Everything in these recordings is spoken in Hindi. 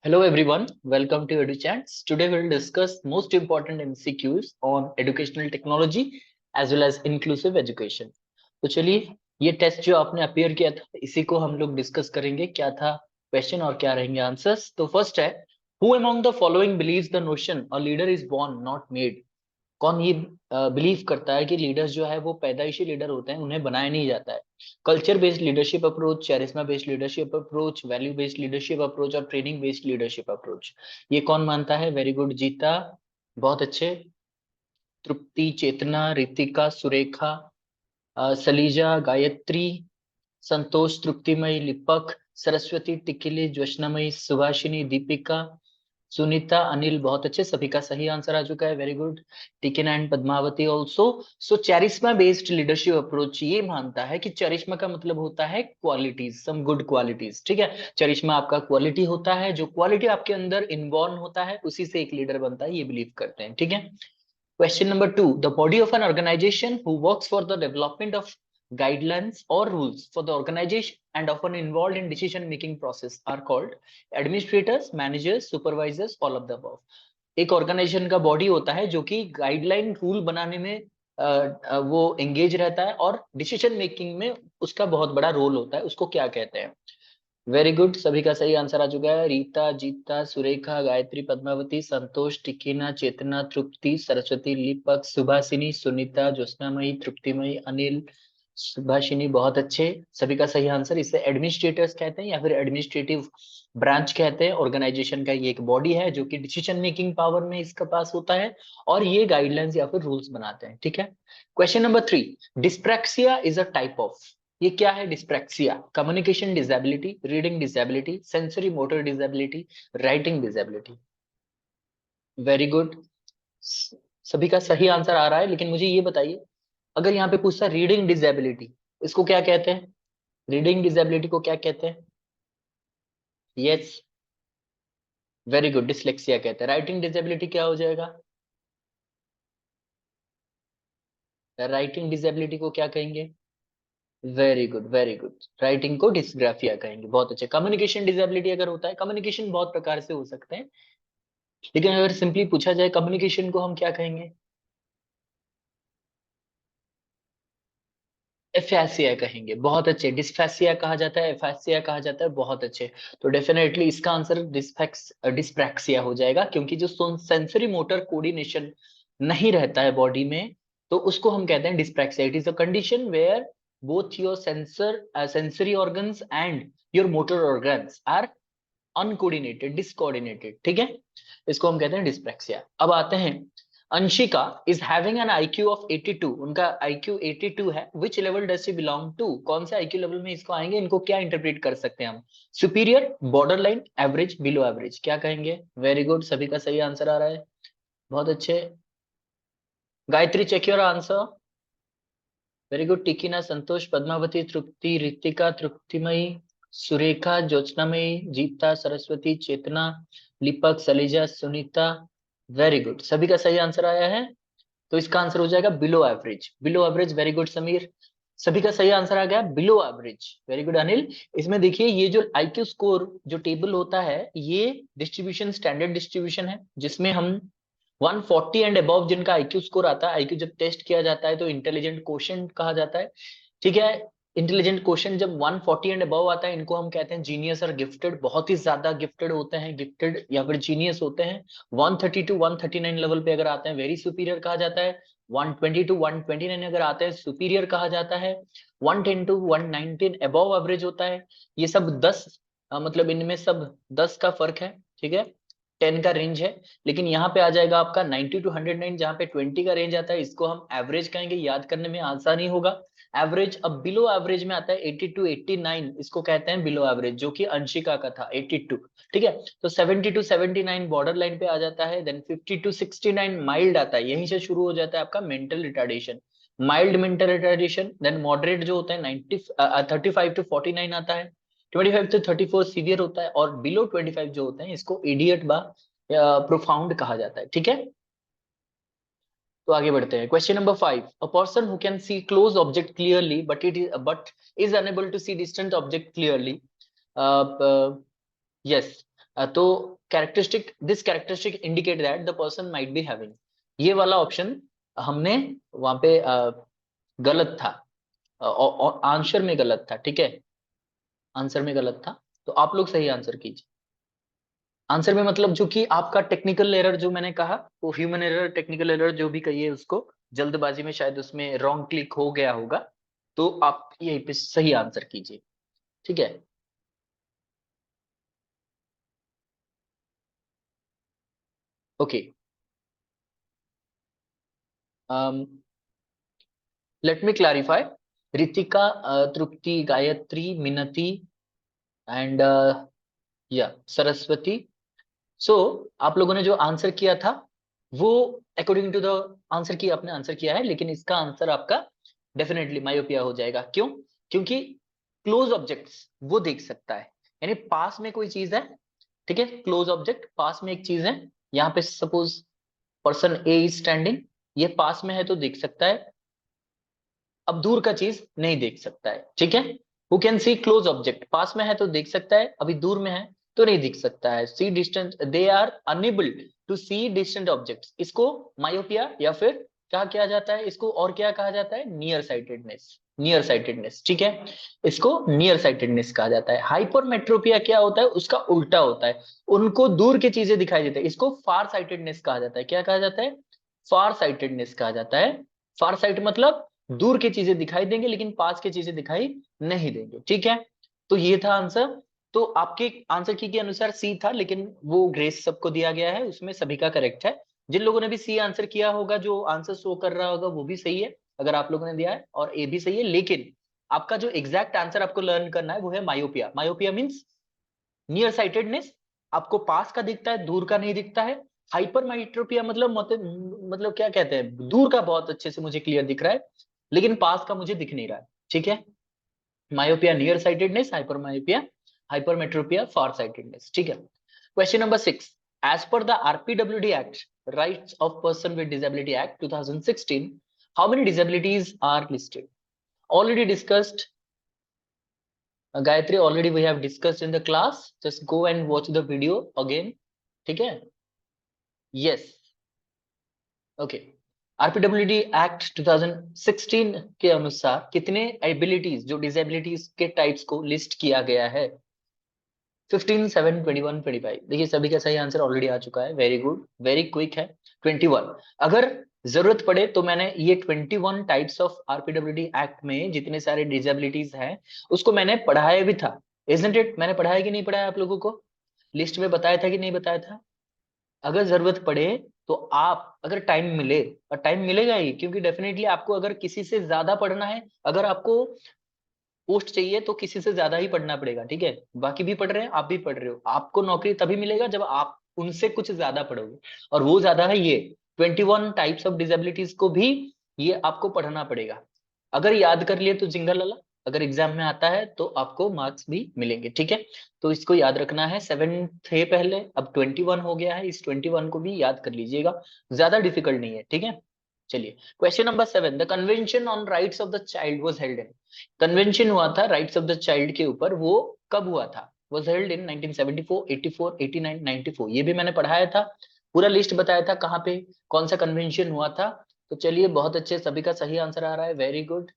Hello everyone, welcome to EduChats. Today we'll discuss most important MCQs on educational technology as well as inclusive education. तो चलिए ये टेस्ट जो आपने अपीयर किया था इसी को हम लोग डिस्कस करेंगे क्या था क्वेश्चन और क्या रहेंगे आंसर्स। तो फर्स्ट है, who among the following believes the notion a leader is born not made. कौन ये बिलीव करता है कि लीडर्स जो है वो पैदाइशी लीडर होते हैं, उन्हें बनाया नहीं जाता है। Culture based leadership approach, charisma based leadership approach, value based leadership approach और ट्रेनिंग बेस्ड लीडरशिप अप्रोच, ये कौन मानता है? वेरी गुड जीता, बहुत अच्छे। तृप्ति, चेतना, रितिका, सुरेखा, सलीजा, गायत्री, संतोष, तृप्तिमयी, लिपक, सरस्वती, टिकिली, ज्योत्सनामयी, सुभाषिनी, दीपिका, सुनीता, अनिल, बहुत अच्छे। सभी का सही आंसर आ चुका है, very good. Tikin and Padmavati also. So charisma based leadership approach ये मानता है कि चरिश्मा का मतलब होता है क्वालिटीज, सम गुड क्वालिटीज, ठीक है। चरिश्मा आपका क्वालिटी होता है, जो क्वालिटी आपके अंदर इनबॉर्न होता है उसी से एक लीडर बनता है, ये बिलीव करते हैं, ठीक है। Question number two, the body of an organization who works for the development of guidelines or rules for the organization and often involved in decision making process are called administrators, managers, supervisors, all of the above. एक ऑर्गेनाइजेशन का बॉडी होता है जो कि गाइडलाइन रूल बनाने में वो एंगेज रहता है और डिसीजन मेकिंग में उसका बहुत बड़ा रोल होता है, उसको क्या कहते हैं? वेरी गुड, सभी का सही आंसर आ चुका है। रीता, जीता, सुरेखा, गायत्री, पद्मावती, संतोष, टिकिना, चेतना, तृप्ति, सरस्वती, लिपक, सुभाषिनी, सुनीता, ज्योत्सनामयी, तृप्तिमयी, अनिल, सुभाषिनी, बहुत अच्छे। सभी का सही आंसर। इसे एडमिनिस्ट्रेटर्स कहते हैं या फिर एडमिनिस्ट्रेटिव ब्रांच कहते हैं। ऑर्गेनाइजेशन का ये एक बॉडी है जो कि डिसीजन मेकिंग पावर में इसका पास होता है और ये गाइडलाइंस या फिर रूल्स बनाते हैं, ठीक है। Question number three, dyspraxia is a type of. ये क्या है dyspraxia? Communication disability, reading disability, sensory motor disability, writing disability. Very good, सभी का सही आंसर आ रहा है। लेकिन मुझे ये बताइए, अगर यहाँ पे पूछता रीडिंग डिसेबिलिटी, इसको क्या कहते हैं? रीडिंग डिसेबिलिटी को क्या कहते हैं? यस, वेरी गुड, डिसलेक्सिया कहते हैं। राइटिंग डिसेबिलिटी क्या हो जाएगा? राइटिंग डिसेबिलिटी को क्या कहेंगे? Very good, very good, writing को डिस्ग्राफिया कहेंगे, बहुत अच्छे। कम्युनिकेशन डिसेबिलिटी अगर होता है, कम्युनिकेशन बहुत प्रकार से हो सकते हैं, लेकिन अगर सिंपली पूछा जाए कम्युनिकेशन को हम क्या कहेंगे? एफेसिया कहेंगे, बहुत अच्छे। डिस्फेसिया कहा जाता है, एफेसिया कहा जाता है, बहुत अच्छे। तो डेफिनेटली इसका आंसर डिस्प्रैक्सिया हो जाएगा, क्योंकि जो सेंसरी मोटर कोऑर्डिनेशन नहीं रहता है बॉडी में, तो उसको हम कहते हैं dyspraxia. It is a condition where both your sensory organs and your motor organs are uncoordinated, discoordinated, ठीक है। इसको हम कहते हैं डिस्प्रैक्सिया। अब आते हैं, Anshika is having an IQ of 82, उनका आईक्यू 82 है। Which level does she belong to? कौन से आईक्यू लेवल में इसको आएंगे? इनको क्या इंटरप्रेट कर सकते हैं हम? Superior, border line, average, below average, क्या कहेंगे? वेरी गुड, सभी का सही आंसर आ रहा है, बहुत अच्छे। Gayatri, check your answer. Very good. Tikina, Santosh, Padmavati, Tripti, Ritika, Triptimayi, Surekha, Jyotsnamayi, Jeeta, Saraswati, Chetna, Lipak, Saleeja, Sunita, very good, सभी का सही आंसर आया है। तो इसका आंसर हो जाएगा below average, below average. Very good Sameer, सभी का सही आंसर आ गया below average, very good Anil. इसमें देखिए, ये जो आईक्यू स्कोर जो टेबल होता है, ये डिस्ट्रीब्यूशन स्टैंडर्ड डिस्ट्रीब्यूशन है, जिसमें हम 140 एंड अबव जिनका आईक्यू स्कोर आता है, आईक्यू जब टेस्ट किया जाता है तो इंटेलिजेंट क्वोशिएंट कहा जाता है, ठीक है। इंटेलिजेंट क्वोशिएंट जब 140 एंड अबव आता है, इनको हम कहते हैं जीनियस और गिफ्टेड, बहुत ही ज्यादा गिफ्टेड होते हैं, गिफ्टेड या फिर जीनियस होते हैं। 130 टू 139 लेवल पे अगर आते हैं, वेरी सुपीरियर कहा जाता है। 120 टू 129 अगर आते हैं, सुपीरियर कहा जाता है। 110 टू 119 अबव एवरेज होता है। ये सब 10 मतलब इनमें सब 10 का फर्क है, ठीक है, 10 का रेंज है। लेकिन यहाँ पे आ जाएगा आपका 90 टू 109, जहाँ पे 20 का रेंज आता है, इसको हम एवरेज कहेंगे, याद करने में आसानी होगा। एवरेज, अब बिलो एवरेज में आता है 80 टू 89, इसको कहते हैं बिलो एवरेज, जो कि अंशिका का था 82, ठीक है। तो 70 टू 79 बॉर्डर लाइन पे आ जाता है। देन 50 टू 69 माइल्ड आता है, यहीं से शुरू हो जाता है आपका mental retardation, mild mental retardation. Then moderate जो होता है 35 टू 49 आता है। 25 टू 34 सीवियर होता है, और बिलो 25 जो होते हैं इसको इडियट बा प्रोफाउंड कहा जाता है, ठीक है। तो आगे बढ़ते हैं। Question number 5, a person who can see close object clearly but is unable to see distant object clearly, yes, तो characteristic, this characteristic indicate that the person might be having, ये वाला ऑप्शन हमने वहां पे गलत था, आंसर में गलत था, ठीक है, आंसर में गलत था। तो आप लोग सही आंसर कीजिए। आंसर में मतलब जो कि आपका टेक्निकल एरर जो मैंने कहा, वो ह्यूमन एरर, टेक्निकल एरर जो भी कहिए उसको, जल्दबाजी में शायद उसमें रॉन्ग क्लिक हो गया होगा, तो आप यहीं पे सही आंसर कीजिए, ठीक है। Okay, let me clarify. Ritika, Tripti, Gayatri, Minati and या सरस्वती। सो आप लोगों ने जो आंसर किया था वो अकॉर्डिंग टू द आंसर की आपने आंसर किया है, लेकिन इसका आंसर आपका डेफिनेटली मायोपिया हो जाएगा। क्यों? क्योंकि क्लोज ऑब्जेक्ट्स वो देख सकता है, यानी पास में कोई चीज है, ठीक है, क्लोज ऑब्जेक्ट पास में एक चीज है, यहाँ पे suppose person A is standing, ये पास में है तो देख सकता है, अब दूर का चीज नहीं देख सकता है, ठीक है। Who can see close object, पास में है तो देख सकता है, अभी दूर में है तो नहीं दिख सकता है। See distance, they are unable to see distant objects, इसको मायोपिया या फिर क्या किया जाता है, इसको और क्या कहा जाता है, नियर साइटेडनेस, नियर साइटेडनेस, ठीक है, इसको नियर साइटेडनेस कहा जाता है। हाइपरमेट्रोपिया क्या होता है, उसका उल्टा होता है, उनको दूर की चीजें दिखाई देती है, इसको फार साइटेडनेस कहा जाता है। क्या कहा जाता है? फार साइटेडनेस कहा जाता है। फार साइट मतलब दूर की चीजें दिखाई देंगे लेकिन पास की चीजें दिखाई नहीं देंगे, ठीक है। तो ये था आंसर। तो आपके आंसर की के अनुसार सी था, लेकिन वो ग्रेस सबको दिया गया है, उसमें सभी का करेक्ट है। जिन लोगों ने भी सी आंसर किया होगा, जो आंसर शो कर रहा होगा वो भी सही है, अगर आप लोगों ने दिया है, और ए भी सही है। लेकिन आपका जो एग्जैक्ट आंसर आपको लर्न करना है वो है myopia. Myopia means near sightedness, आपको पास का दिखता है, दूर का नहीं दिखता है। हाइपर माइट्रोपिया मतलब क्या कहते हैं, दूर का बहुत अच्छे से मुझे क्लियर दिख रहा है लेकिन पास का मुझे दिख नहीं रहा है, ठीक है। Myopia near sightedness, hyper myopia hypermetropia far sightedness, ठीक है। Question number 6, as per the RPWD act, rights of person with disability act 2016, how many disabilities are listed? Already discussed, Gayatri, already we have discussed in the class. Just go and watch the video again. ठीक है? Yes. Okay. आरपीडब्ल्यूडी एक्ट 2016 के अनुसार कितने एबिलिटीज, जो डिसेबिलिटीज के टाइप्स को लिस्ट किया गया है? 15, 7, 21, 25। देखिए सभी का सही आंसर ऑलरेडी आ चुका है, वेरी गुड, वेरी क्विक है। 21। अगर जरूरत पड़े तो मैंने ये 21 टाइप्स ऑफ आरपीडब्ल्यूडी एक्ट में जितने सारे डिसेबिलिटीज हैं उसको मैंने पढ़ाया भी था, इजंट इट? मैंने पढ़ाया कि नहीं पढ़ाया आप लोगों को? लिस्ट में बताया था कि नहीं बताया था? अगर जरूरत पड़े तो आप, अगर टाइम मिले, और टाइम मिलेगा ही, क्योंकि डेफिनेटली आपको अगर किसी से ज्यादा पढ़ना है, अगर आपको पोस्ट चाहिए तो किसी से ज्यादा ही पढ़ना पड़ेगा, ठीक है। बाकी भी पढ़ रहे हैं, आप भी पढ़ रहे हो, आपको नौकरी तभी मिलेगा जब आप उनसे कुछ ज्यादा पढ़ोगे, और वो ज्यादा है ये 21 टाइप्स ऑफ डिसेबिलिटीज को भी ये आपको पढ़ना पड़ेगा। अगर याद कर लिए तो जिंगा लाला, अगर एग्जाम में आता है तो आपको मार्क्स भी मिलेंगे, ठीक है। तो इसको याद रखना है, 7 थे पहले, अब 21 हो गया है, इस 21 को भी याद कर लीजिएगा, ज्यादा डिफिकल्ट नहीं है, ठीक है। चलिए, question number 7, the convention on rights of the child was held in, convention हुआ था राइट्स ऑफ द चाइल्ड के ऊपर, वो कब हुआ था? Was held in 1974, 84, 89, 94। ये भी मैंने पढ़ाया था, पूरा लिस्ट बताया था कहाँ पे कौन सा कन्वेंशन हुआ था। तो चलिए, बहुत अच्छे, सभी का सही आंसर आ रहा है, very good,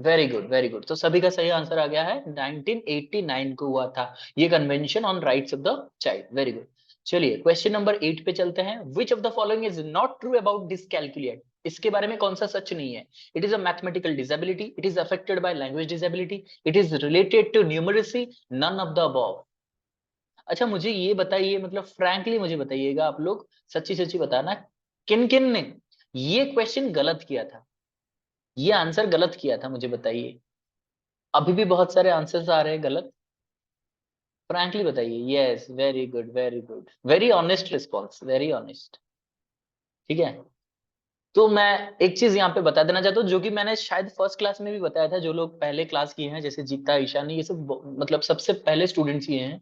very good, very good. तो सभी का सही आंसर आ गया है, 1989 को हुआ था ये convention on rights of the child, very good. चलिए, क्वेश्चन नंबर 8 पे चलते हैं। Which of the following is not true about dyscalculate, इसके बारे में कौन सा सच नहीं है? It is a mathematical disability, it is affected by language disability, it is related to numeracy, none of the above. अच्छा, मुझे ये बताइए, मतलब फ्रैंकली मुझे बताइएगा, आप लोग सच्ची सच्ची बताना, किन किन ने ये क्वेश्चन गलत किया था, ये आंसर गलत किया था, मुझे बताइए। अभी भी बहुत सारे आंसर्स आ रहे हैं गलत, फ्रैंकली बताइए। Yes, very good, very good, very honest response, very honest, ठीक है। तो मैं एक चीज यहाँ पे बता देना चाहता हूँ, जो कि मैंने शायद फर्स्ट क्लास में भी बताया था, जो लोग पहले क्लास किए हैं जैसे जीता, ईशानी, ये सब मतलब सबसे पहले स्टूडेंट्स ही हैं।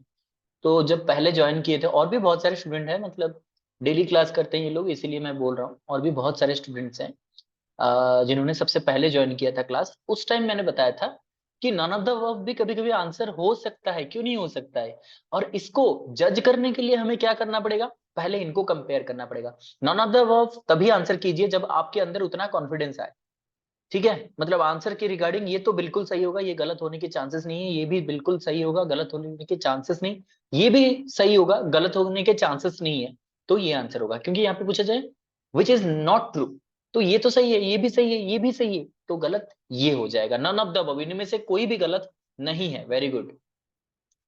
तो जब पहले ज्वाइन किए थे, और भी बहुत सारे स्टूडेंट हैं, मतलब डेली क्लास करते हैं ये लोग, इसीलिए मैं बोल रहा हूँ, और भी बहुत सारे स्टूडेंट्स हैं जिन्होंने सबसे पहले ज्वाइन किया था क्लास, उस टाइम मैंने बताया था कि नन ऑफ द अबव भी कभी कभी आंसर हो सकता है, क्यों नहीं हो सकता है। और इसको जज करने के लिए हमें क्या करना पड़ेगा, पहले इनको कंपेयर करना पड़ेगा। नन ऑफ द अबव तभी आंसर कीजिए जब आपके अंदर उतना कॉन्फिडेंस आए, ठीक है। मतलब आंसर के रिगार्डिंग ये तो बिल्कुल सही होगा, ये गलत होने के चांसेस नहीं है, ये भी बिल्कुल सही होगा, गलत होने के चांसेस नहीं, ये भी सही होगा, गलत होने के चांसेस नहीं है, तो ये आंसर होगा। क्योंकि यहाँ पे पूछा जाए विच इज नॉट ट्रू, तो ये तो सही है, ये भी सही है, ये भी सही है, तो गलत ये हो जाएगा। नन ऑफ द अबव, इनमें से कोई भी गलत नहीं है। वेरी गुड,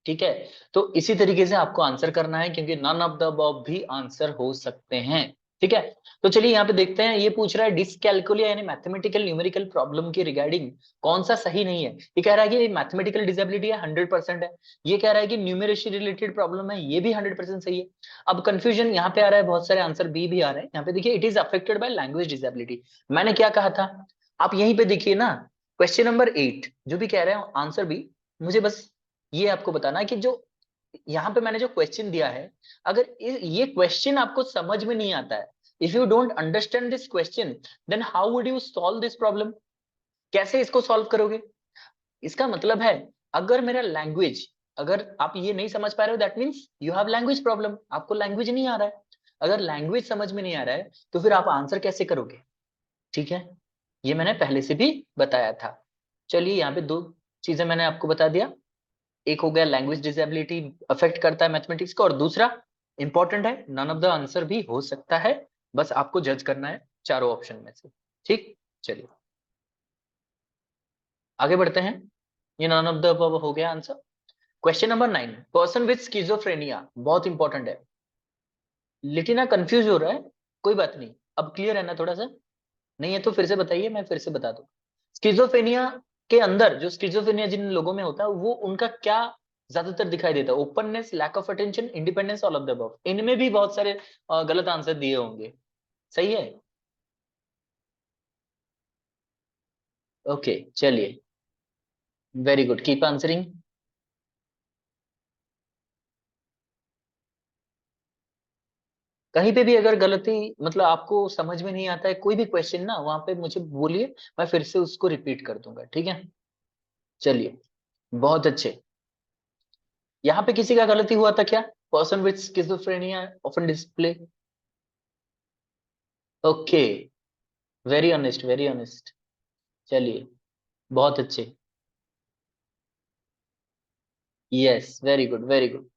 ठीक है। तो इसी तरीके से आपको आंसर करना है, क्योंकि नन ऑफ द अबव भी आंसर हो सकते हैं, ठीक है। तो चलिए यहाँ पे देखते हैं, ये पूछ रहा है डिसकैलकुलिया यानी मैथमेटिकल न्यूमेरिकल प्रॉब्लम के रिगार्डिंग कौन सा सही नहीं है। ये कह रहा है कि मैथमेटिकल डिसेबिलिटी है 100% है, ये कह रहा है कि न्यूमेरेशन रिलेटेड प्रॉब्लम है, ये भी 100% सही है। अब कंफ्यूजन यहाँ पे आ रहा है, बहुत सारे आंसर बी भी आ रहे हैं। यहाँ पे देखिए, it is affected by language disability, मैंने क्या कहा था, आप यहीं पे देखिए ना, क्वेश्चन नंबर 8 जो भी कह रहे हैं आंसर बी। मुझे बस ये आपको बताना है कि जो यहाँ पे मैंने जो क्वेश्चन दिया है, अगर ये क्वेश्चन आपको समझ में नहीं आता है, if you don't understand this question, then how would you solve this problem, कैसे इसको सॉल्व करोगे। इसका मतलब है, अगर मेरा लैंग्वेज, अगर आप ये नहीं समझ पा रहे हो, that means you have language problem, आपको लैंग्वेज नहीं आ रहा है। अगर लैंग्वेज समझ में नहीं आ रहा है, तो फिर आप आंसर कैसे करोगे, ठीक है। ये मैंने पहले से भी बताया था। चलिए यहाँ पे दो चीजें मैंने आपको बता दिया, एक हो गया लैंग्वेज डिसेबिलिटी अफेक्ट करता है मैथमेटिक्स को, और दूसरा इंपॉर्टेंट है, नन ऑफ द आंसर भी हो सकता है, बस आपको जज करना है चारों ऑप्शन में से, ठीक। चलिए आगे बढ़ते हैं, ये नन ऑफ द अबव हो गया answer. Question number 9, person with schizophrenia, बहुत इंपॉर्टेंट है। लिटिना कंफ्यूज हो रहा है, कोई बात नहीं, अब क्लियर है ना थोड़ा सा, नहीं है तो फिर से बताइए, मैं फिर से बता दूं। स्किजोफ्रेनिया के अंदर, जो स्किजोफ्रेनिया जिन लोगों में होता है, वो उनका क्या ज्यादातर दिखाई देता है, openness, lack of attention, independence, all of the above. इनमें भी बहुत सारे गलत आंसर दिए होंगे, सही है। ओके चलिए, वेरी गुड, कीप आंसरिंग। कहीं पे भी अगर गलती, मतलब आपको समझ में नहीं आता है कोई भी क्वेश्चन ना, वहां पे मुझे बोलिए, मैं फिर से उसको रिपीट कर दूंगा, ठीक है। चलिए, बहुत अच्छे। यहाँ पे किसी का गलती हुआ था क्या, person with schizophrenia often display. Okay, very honest, very honest. चलिए, बहुत अच्छे, yes, very good, very good.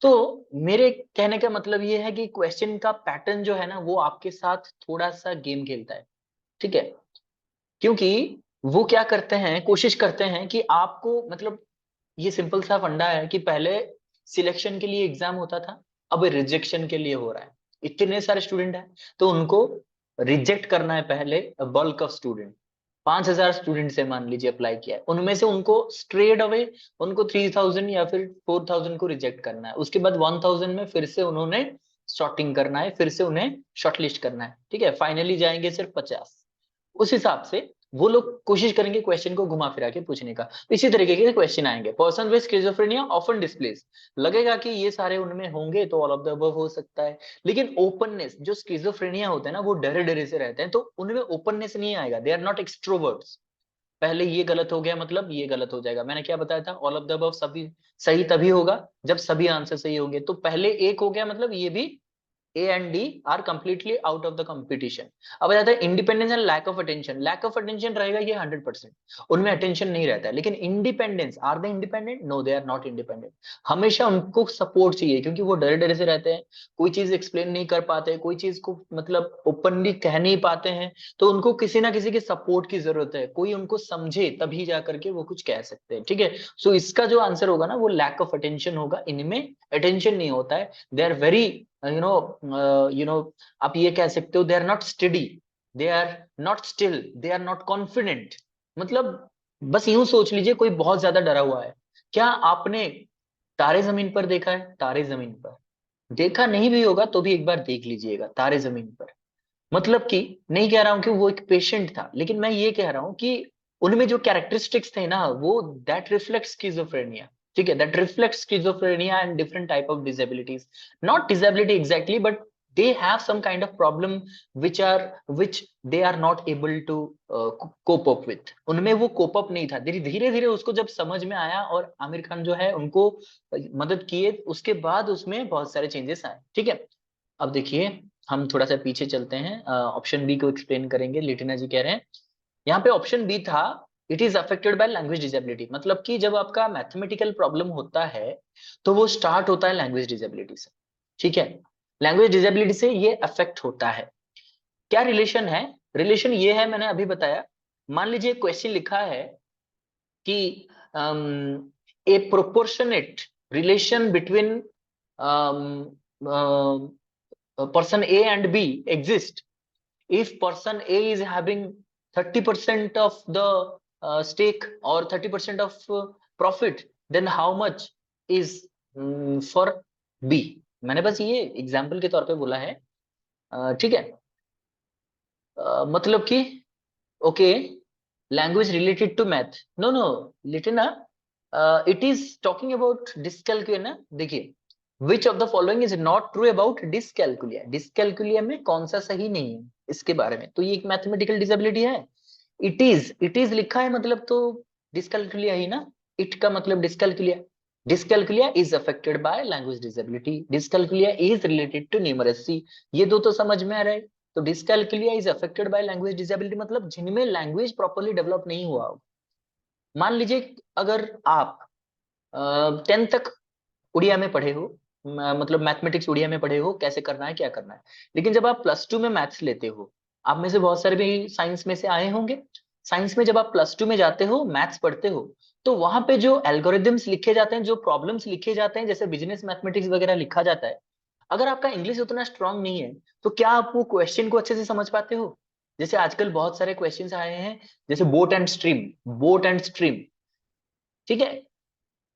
तो मेरे कहने का मतलब ये है कि क्वेश्चन का पैटर्न जो है ना, वो आपके साथ थोड़ा सा गेम खेलता है, ठीक है। क्योंकि वो क्या करते हैं, कोशिश करते हैं कि आपको, मतलब ये सिंपल सा फंडा है कि पहले सिलेक्शन के लिए एग्जाम होता था, अब रिजेक्शन के लिए हो रहा है। इतने सारे स्टूडेंट हैं, तो उनको रिजेक्ट करना है पहले, बल्क ऑफ स्टूडेंट। 5,000 स्टूडेंट से मान लीजिए अप्लाई किया है, उनमें से उनको स्ट्रेट अवे उनको 3,000 या फिर 4,000 को रिजेक्ट करना है। उसके बाद 1,000 में फिर से उन्होंने शॉर्टिंग करना है, फिर से उन्हें शॉर्टलिस्ट करना है, ठीक है। फाइनली जाएंगे सिर्फ 50। उस हिसाब से वो लोग कोशिश करेंगे क्वेश्चन को घुमा फिरा के पूछने का। इसी तरीके के क्वेश्चन आएंगे, person with schizophrenia often displace, लगेगा कि ये सारे उनमें होंगे, तो ऑल ऑफ द अबव हो सकता है। लेकिन ओपननेस, जो स्किज़ोफ्रेनिया होते हैं ना, वो डरे डरे से रहते हैं, तो उनमें ओपननेस नहीं आएगा, दे आर नॉट एक्सट्रोवर्ट्स। पहले ये गलत हो गया, मतलब ये गलत हो जाएगा। मैंने क्या बताया था, ऑल ऑफ द अबव सभी सही तभी होगा जब सभी आंसर सही होंगे। तो पहले एक हो गया, मतलब ये भी A and D are completely out of the competition. अब आ जाता है independence and lack of attention. Lack of attention रहेगा ये 100%, उनमें अटेंशन नहीं रहता है। लेकिन independence, are they independent, no they are not independent. हमेशा उनको सपोर्ट चाहिए, क्योंकि वो डरे डरे से रहते हैं, कोई चीज एक्सप्लेन नहीं कर पाते, कोई चीज को मतलब ओपनली कह नहीं पाते हैं, तो उनको किसी ना किसी के सपोर्ट की जरूरत है, कोई उनको समझे तभी जा करके वो कुछ कह सकते हैं, ठीक है। सो इसका जो आंसर होगा ना, वो लैक ऑफ अटेंशन होगा, इनमें अटेंशन नहीं होता है। They are very you know आप ये कह सकते हो, they are not study, they are not still, they are not confident. मतलब बस यूं सोच लीजिए, कोई बहुत ज्यादा डरा हुआ है। क्या आपने तारे जमीन पर देखा है, तारे जमीन पर देखा नहीं भी होगा तो भी एक बार देख लीजिएगा तारे जमीन पर। मतलब कि नहीं कह रहा हूं कि वो एक पेशेंट था, लेकिन मैं ये कह रहा हूं कि उनमें जो कैरेक्टरिस्टिक्स थे ना, वो दैट रिफ्लेक्ट स्किज़ोफ्रेनिया, ठीक है, that reflect schizophrenia and different type of disabilities, not disability exactly, but they have some kind of problem which they are not able to cope up with. उनमें वो cope up नहीं था, धीरे धीरे उसको जब समझ में आया और आमिर खान जो है उनको मदद किए, उसके बाद उसमें बहुत सारे चेंजेस आए। ठीक है, अब देखिए हम थोड़ा सा पीछे चलते हैं, ऑप्शन बी को एक्सप्लेन करेंगे। लिटिना जी कह रहे हैं यहाँ पे ऑप्शन बी था, it is affected by language disability. मतलब कि जब आपका मैथमेटिकल प्रॉब्लम होता है तो वो स्टार्ट होता है लैंग्वेज डिसेबिलिटी से। ठीक है, लैंग्वेज डिसेबिलिटी से ये अफेक्ट होता है। क्या रिलेशन है? रिलेशन ये है, मैंने अभी बताया। मान लीजिए क्वेश्चन लिखा है कि a proportionate relation between person A and B exist if person A is having 30% of the stake or 30% of profit, then how much is for B? मैंने बस ये एग्जाम्पल के तौर पे बोला है। ठीक है, मतलब कि okay, language related to math, no no Litina, it is talking about dyscalculia ना। देखिए, which of the following is not true about dyscalculia, dyscalculia में कौन सा सही नहीं है इसके बारे में, तो ये एक मैथमेटिकल डिसेबिलिटी है। इट इज लिखा है मतलब तो डिस्कैल्कुलिया ही ना, इट का मतलब dyscalculia. Dyscalculia is affected by language disability, dyscalculia is related to numeracy, ये दो तो समझ में आ रहा है। तो dyscalculia is affected by language disability मतलब जिनमें लैंग्वेज प्रॉपर्ली डेवलप नहीं हुआ हो। मान लीजिए अगर आप 10th तक उड़िया में पढ़े हो, मतलब मैथमेटिक्स उड़िया में पढ़े हो, कैसे करना है क्या करना है, लेकिन जब आप +2 में मैथ्स लेते हो, आप में से बहुत सारे भी साइंस में से आए होंगे, साइंस में जब आप +2 में जाते हो, मैथ्स पढ़ते हो, तो वहां पे जो एल्गोरिदम्स लिखे जाते हैं, जो प्रॉब्लम्स लिखे जाते हैं, जैसे बिजनेस मैथमेटिक्स वगैरह लिखा जाता है, अगर आपका इंग्लिश उतना स्ट्रांग नहीं है तो क्या आप वो क्वेश्चन को अच्छे से समझ पाते हो? जैसे आजकल बहुत सारे क्वेश्चंस आए हैं, जैसे boat and stream, boat and stream. ठीक है,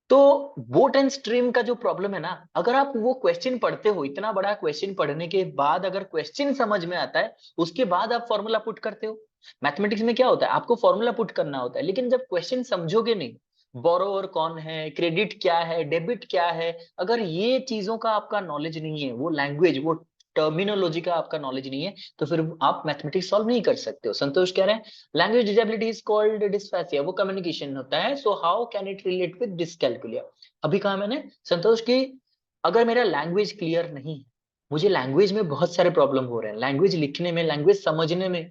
तो बोट एंड स्ट्रीम का जो प्रॉब्लम है ना, अगर आप वो क्वेश्चन पढ़ते हो, इतना बड़ा क्वेश्चन पढ़ने के बाद अगर क्वेश्चन समझ में आता है, उसके बाद आप फॉर्मूला पुट करते हो। मैथमेटिक्स में क्या होता है, आपको फॉर्मूला पुट करना होता है, लेकिन जब क्वेश्चन समझोगे नहीं, बोरोवर कौन है, क्रेडिट क्या है, डेबिट क्या है, अगर ये चीजों का आपका नॉलेज नहीं है, वो लैंग्वेज, वो टर्मिनोलॉजी का आपका नॉलेज नहीं है, तो फिर आप मैथमेटिक्स सॉल्व नहीं कर सकते हो। संतोष कह रहे हैं language disability is called dysphasia, वो कम्युनिकेशन होता है, so how can it relate with dyscalculia. अभी कहा मैंने संतोष की, अगर मेरा लैंग्वेज क्लियर नहीं है, मुझे लैंग्वेज में बहुत सारे प्रॉब्लम हो रहे हैं, लैंग्वेज लिखने में, लैंग्वेज समझने में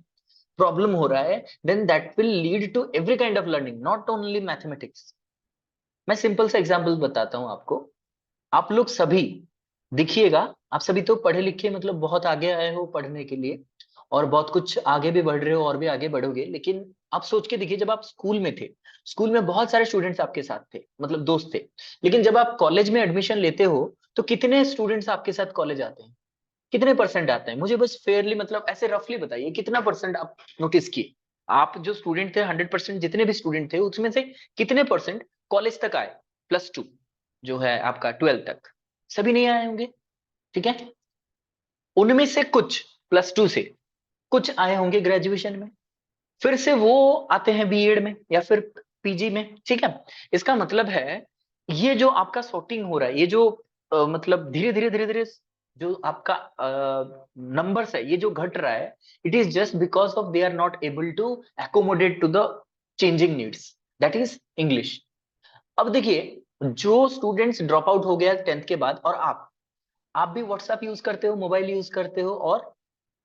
प्रॉब्लम हो रहा है, then that will lead to every kind of learning, not only mathematics. मैं सिंपल सा एग्जांपल बताता हूं आपको। आप लोग सभी देखिएगा, आप सभी तो पढ़े लिखे मतलब बहुत आगे आए हो पढ़ने के लिए, और बहुत कुछ आगे भी बढ़ रहे हो और भी आगे बढ़ोगे, लेकिन आप सोच के देखिए, जब आप स्कूल में थे, स्कूल में बहुत सारे स्टूडेंट्स आपके साथ थे, मतलब दोस्त थे, लेकिन जब आप कॉलेज में एडमिशन लेते हो तो कितने स्टूडेंट्स आपके साथ कॉलेज आते हैं, कितने परसेंट आते हैं? मुझे बस फेयरली मतलब ऐसे रफली बताइए, कितना परसेंट आप नोटिस किए? आप जो स्टूडेंट थे, 100% जितने भी स्टूडेंट थे, उसमें से कितने परसेंट कॉलेज तक आए? +2 जो है आपका 12th तक, सभी नहीं आए होंगे। ठीक है, उनमें से कुछ +2 से, कुछ आए होंगे ग्रेजुएशन में, फिर से वो आते हैं बीएड में या फिर पीजी में। ठीक है, इसका मतलब है ये जो आपका सॉर्टिंग हो रहा है, ये जो मतलब धीरे धीरे जो आपका नंबर्स है, ये जो घट रहा है, it is just because of they are not able to accommodate to the changing needs, that is English. अब देखिए, जो स्टूडेंट्स ड्रॉप आउट हो गया 10th के बाद, और आप भी व्हाट्सएप यूज करते हो, मोबाइल यूज करते हो, और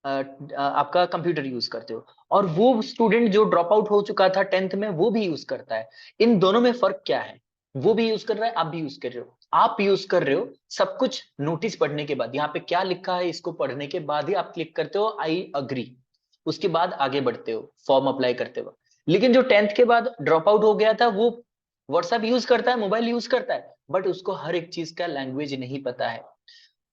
आपका कंप्यूटर यूज करते हो, और वो स्टूडेंट जो ड्रॉप आउट हो चुका था 10th में, वो भी यूज करता है। इन दोनों में फर्क क्या है? वो भी यूज कर रहा है, आप भी यूज कर रहे हो। आप यूज कर रहे हो सब कुछ नोटिस पढ़ने के बाद, यहाँ पे क्या लिखा है इसको पढ़ने के बाद ही आप क्लिक करते हो आई अग्री, उसके बाद आगे बढ़ते हो फॉर्म अप्लाई करते हो। लेकिन जो 10th के बाद ड्रॉप आउट हो गया था, वो व्हाट्सएप यूज करता है, मोबाइल यूज करता है, बट उसको हर एक चीज का लैंग्वेज नहीं पता है,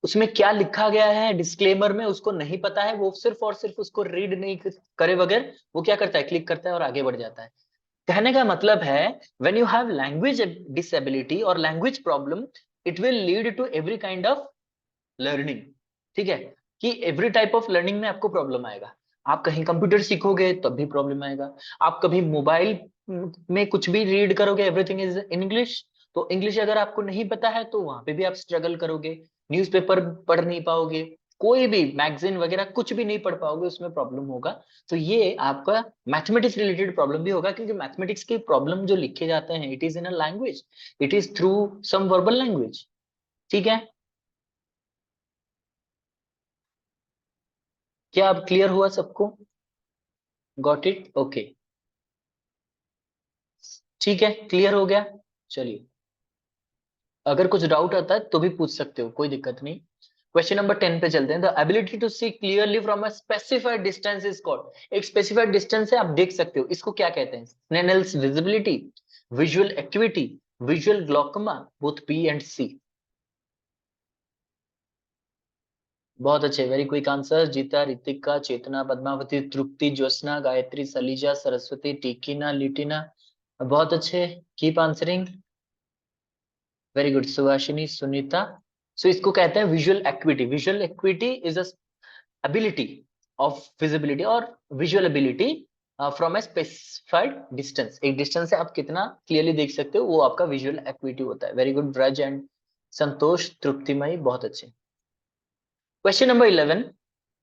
उसमें क्या लिखा गया है डिस्क्लेमर में उसको नहीं पता है, वो सिर्फ और सिर्फ उसको रीड नहीं करे बगैर वो क्या करता है, क्लिक करता है और आगे बढ़ जाता है। कहने का मतलब है, when you have language disability और language problem, it will lead to every kind of learning. ठीक है, कि एवरी टाइप ऑफ लर्निंग में आपको प्रॉब्लम आएगा। आप कहीं कंप्यूटर सीखोगे तब भी प्रॉब्लम आएगा, आप कभी मोबाइल में कुछ भी रीड करोगे, एवरीथिंग इज इन इंग्लिश, तो इंग्लिश अगर आपको नहीं पता है तो वहां पे भी आप स्ट्रगल करोगे, न्यूज़पेपर पढ़ नहीं पाओगे, कोई भी मैगजीन वगैरह कुछ भी नहीं पढ़ पाओगे, उसमें प्रॉब्लम होगा। तो ये आपका मैथमेटिक्स रिलेटेड प्रॉब्लम भी होगा, क्योंकि मैथमेटिक्स के प्रॉब्लम जो लिखे जाते हैं it is in a language, it is through some verbal language. ठीक है, क्या अब क्लियर हुआ सबको? Got it? ओके, ठीक है, क्लियर हो गया। चलिए, अगर कुछ डाउट आता है तो भी पूछ सकते हो, कोई दिक्कत नहीं। क्वेश्चन नंबर 10 पे चलते हैं। The ability to see clearly from a specified distance is called. एक स्पेसिफाइड डिस्टेंस से आप देख सकते हो, इसको क्या कहते हैं? Snellen's visibility, visual activity, visual glaucoma, both B and C. बहुत अच्छे, वेरी क्विक आंसर। जीता, रितिका, चेतना, पद्मावती, तृप्ति, ज्योत्सना, गायत्री, सलीजा, सरस्वती, टीकिना, लिटिना। बहुत अच्छे, keep answering. Very good, Subhashini, Sunita. So इसको कहते हैं visual acuity. Visual acuity is a ability of visibility और visual ability from a specified distance। एक डिस्टेंस से आप कितना क्लियरली देख सकते हो, वो आपका विजुअल एक्टिविटी होता है। वेरी गुड ब्रज एंड संतोष, तृप्तिमयी, बहुत अच्छे। क्वेश्चन नंबर 11,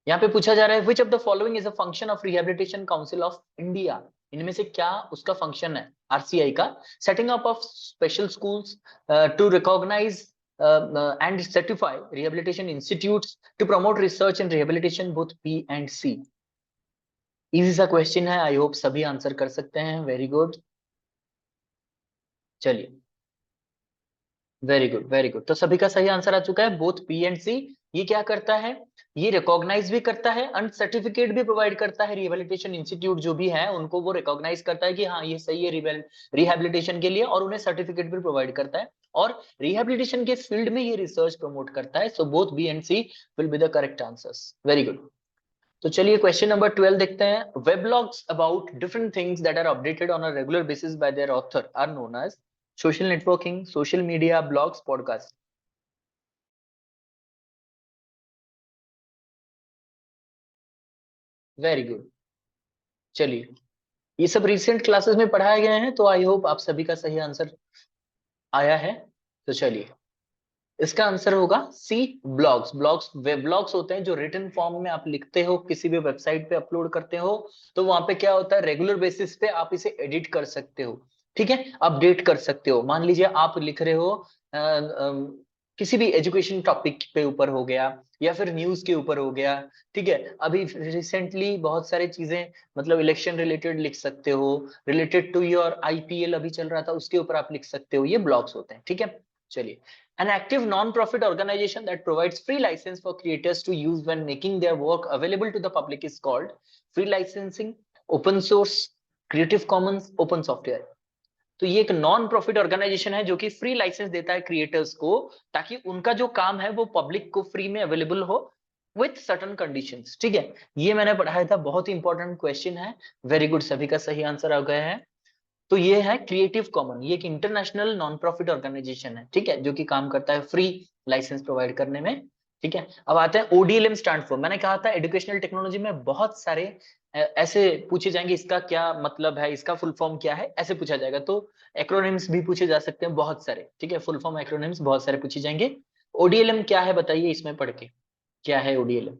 यहाँ पे पूछा जा रहा है which of the following is a function of rehabilitation council of India. इनमें से क्या उसका फंक्शन है आरसीआई का? Setting up of special schools, to recognise and certify rehabilitation institutes, to promote research and rehabilitation, both B and C। Easy सा क्वेश्चन है, आई होप सभी आंसर कर सकते हैं। वेरी गुड, चलिए, वेरी गुड वेरी गुड। तो सभी का सही आंसर आ चुका है, बोथ बी एंड सी। ये क्या करता है? ये रिकॉग्नाइज भी करता है एंड सर्टिफिकेट भी प्रोवाइड करता है। रिहेबिलिटेशन इंस्टीट्यूट जो भी है उनको वो रिकॉग्नाइज करता है कि हाँ ये सही है रिहेबिलिटेशन के लिए, और उन्हें सर्टिफिकेट भी प्रोवाइड करता है, और रिहेबिलिटेशन के फील्ड में ये रिसर्च प्रमोट करता है। So both B and C will be the correct answers. Very good. तो चलिए क्वेश्चन नंबर 12 देखते हैं। Weblogs about different things that are updated on a regular basis by their author are known as social networking, social media, blogs, podcast. Very good, चलिए, ये सब रिसेंट क्लासेस में पढ़ाए गए हैं, तो आई होप आप सभी का सही आंसर आया है। तो चलिए, इसका आंसर होगा सी, ब्लॉग्स। ब्लॉग्स वेब ब्लॉग्स होते हैं जो रिटन फॉर्म में आप लिखते हो, किसी भी वेबसाइट पे अपलोड करते हो। तो वहां पे क्या होता है, रेगुलर बेसिस पे आप इसे एडिट कर सकते हो, ठीक है, अपडेट कर सकते हो। मान लीजिए आप लिख रहे हो किसी भी एजुकेशन टॉपिक पे ऊपर हो गया, या फिर न्यूज के ऊपर हो गया, ठीक है। अभी रिसेंटली बहुत सारी चीजें, मतलब इलेक्शन रिलेटेड लिख सकते हो, रिलेटेड टू योर आईपीएल अभी चल रहा था उसके ऊपर आप लिख सकते हो, ये ब्लॉग्स होते हैं, ठीक है। चलिए, an active non-profit organization that provides free license for creators to use when making their work available to the public is called free licensing, open source, creative commons, open software। तो ये एक नॉन प्रॉफिट ऑर्गेनाइजेशन है जो कि फ्री लाइसेंस देता है क्रिएटर्स को, ताकि उनका जो काम है वो पब्लिक को फ्री में अवेलेबल हो विथ सर्टन कंडीशंस, ठीक है। ये मैंने पढ़ाया था, बहुत ही इंपॉर्टेंट क्वेश्चन है। वेरी गुड, सभी का सही आंसर आ गया है। तो ये है क्रिएटिव कॉमन, ये एक इंटरनेशनल नॉन प्रॉफिट ऑर्गेनाइजेशन है, ठीक है, जो कि काम करता है फ्री लाइसेंस प्रोवाइड करने में, ठीक है। अब आते हैं ओडीएलएम स्टैंड फॉर। मैंने कहा था एजुकेशनल टेक्नोलॉजी में बहुत सारे ऐसे पूछे जाएंगे, इसका क्या मतलब है, इसका फुल फॉर्म क्या है, ऐसे पूछा जाएगा। तो एक्रोनिम्स भी पूछे जा सकते हैं बहुत सारे, ठीक है, फुल फॉर्म एक्रोनिम्स बहुत सारे पूछे जाएंगे। ओडीएलएम क्या है बताइए इसमें पढ़ के, क्या है ODLM?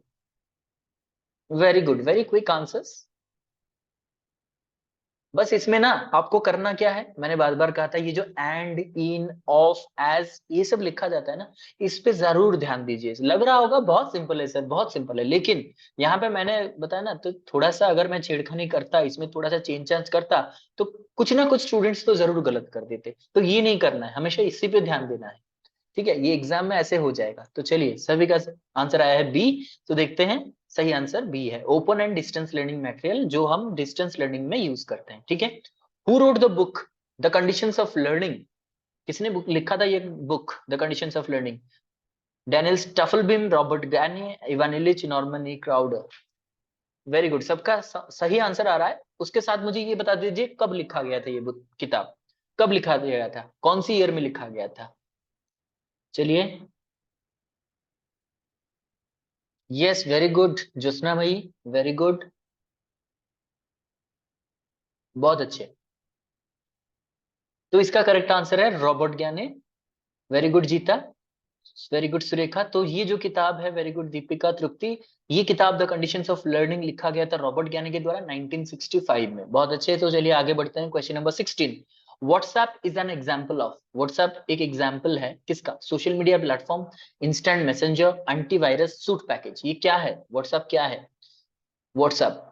Very good, very quick answers. बस इसमें ना आपको करना क्या है, मैंने बार बार कहा था, ये जो एंड, इन, ऑफ, एज, ये सब लिखा जाता है ना, इस पे जरूर ध्यान दीजिए। लग रहा होगा बहुत सिंपल है सर, बहुत सिंपल है, लेकिन यहाँ पे मैंने बताया ना, तो थोड़ा सा अगर मैं छेड़खानी करता, इसमें थोड़ा सा चेंज चांज करता, तो कुछ ना कुछ स्टूडेंट्स तो जरूर गलत कर देते। तो ये नहीं करना है, हमेशा इसी पे ध्यान देना है, ठीक है। ये एग्जाम में ऐसे हो जाएगा। तो चलिए, सभी का आंसर आया है बी। तो देखते हैं, सही आंसर बी है, open and distance learning material, जो हम डिस्टेंस लर्निंग में यूज करते हैं, ठीक है। Who wrote the book the conditions of learning? किसने बुक लिखा था ये book, the conditions of learning? Daniel Stufflebeam, Robert Gagne, Ivan Illich, Norman E Crowder. Very good, सबका सही आंसर आ रहा है। उसके साथ मुझे ये बता दीजिए कब लिखा गया था ये बुक, किताब कब लिखा गया था, कौन सी ईयर में लिखा गया था? चलिए, यस, वेरी गुड ज्योत्सना भाई, वेरी गुड, बहुत अच्छे। तो इसका करेक्ट आंसर है रॉबर्ट ज्ञाने। वेरी गुड जीता। Very good Surekha. तो ये जो किताब है, वेरी गुड दीपिका तृप्ति, ये किताब द कंडीशंस ऑफ लर्निंग लिखा गया था रॉबर्ट ज्ञानी के द्वारा 1965 में। बहुत अच्छे। तो चलिए आगे बढ़ते हैं, question number 16। WhatsApp is an example of, WhatsApp एक एग्जाम्पल है किसका? Social media platform, instant messenger, antivirus, suit package. ये क्या है? व्हाट्सएप क्या है? व्हाट्सएप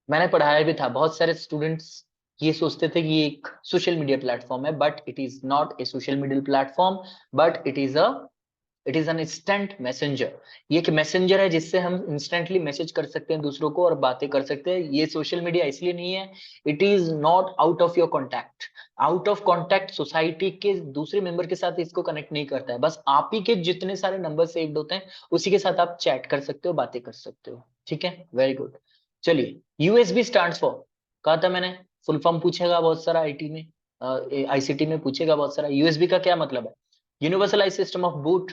मैंने पढ़ाया भी था, बहुत सारे स्टूडेंट्स ये सोचते थे कि ये एक सोशल मीडिया प्लेटफॉर्म है, but it is not a social media platform, but it is an instant messenger. ये एक मैसेंजर है जिससे हम इंस्टेंटली मैसेज कर सकते हैं दूसरों को और बातें कर सकते हैं। ये सोशल मीडिया इसलिए नहीं है, it is not out of your contact. Out of contact society के दूसरे मेंबर के साथ इसको कनेक्ट नहीं करता है, बस आप ही के जितने सारे नंबर सेव्ड होते हैं उसी के साथ आप चैट कर सकते हो, बातें कर सकते हो। ठीक है, वेरी गुड। चलिए, यूएसबी स्टैंड्स फॉर, कहा था मैंने, फुल फॉर्म पूछेगा बहुत सारा आईटी में, आईसीटी में पूछेगा बहुत सारा। यूएसबी का क्या मतलब है? Universalize system of boot,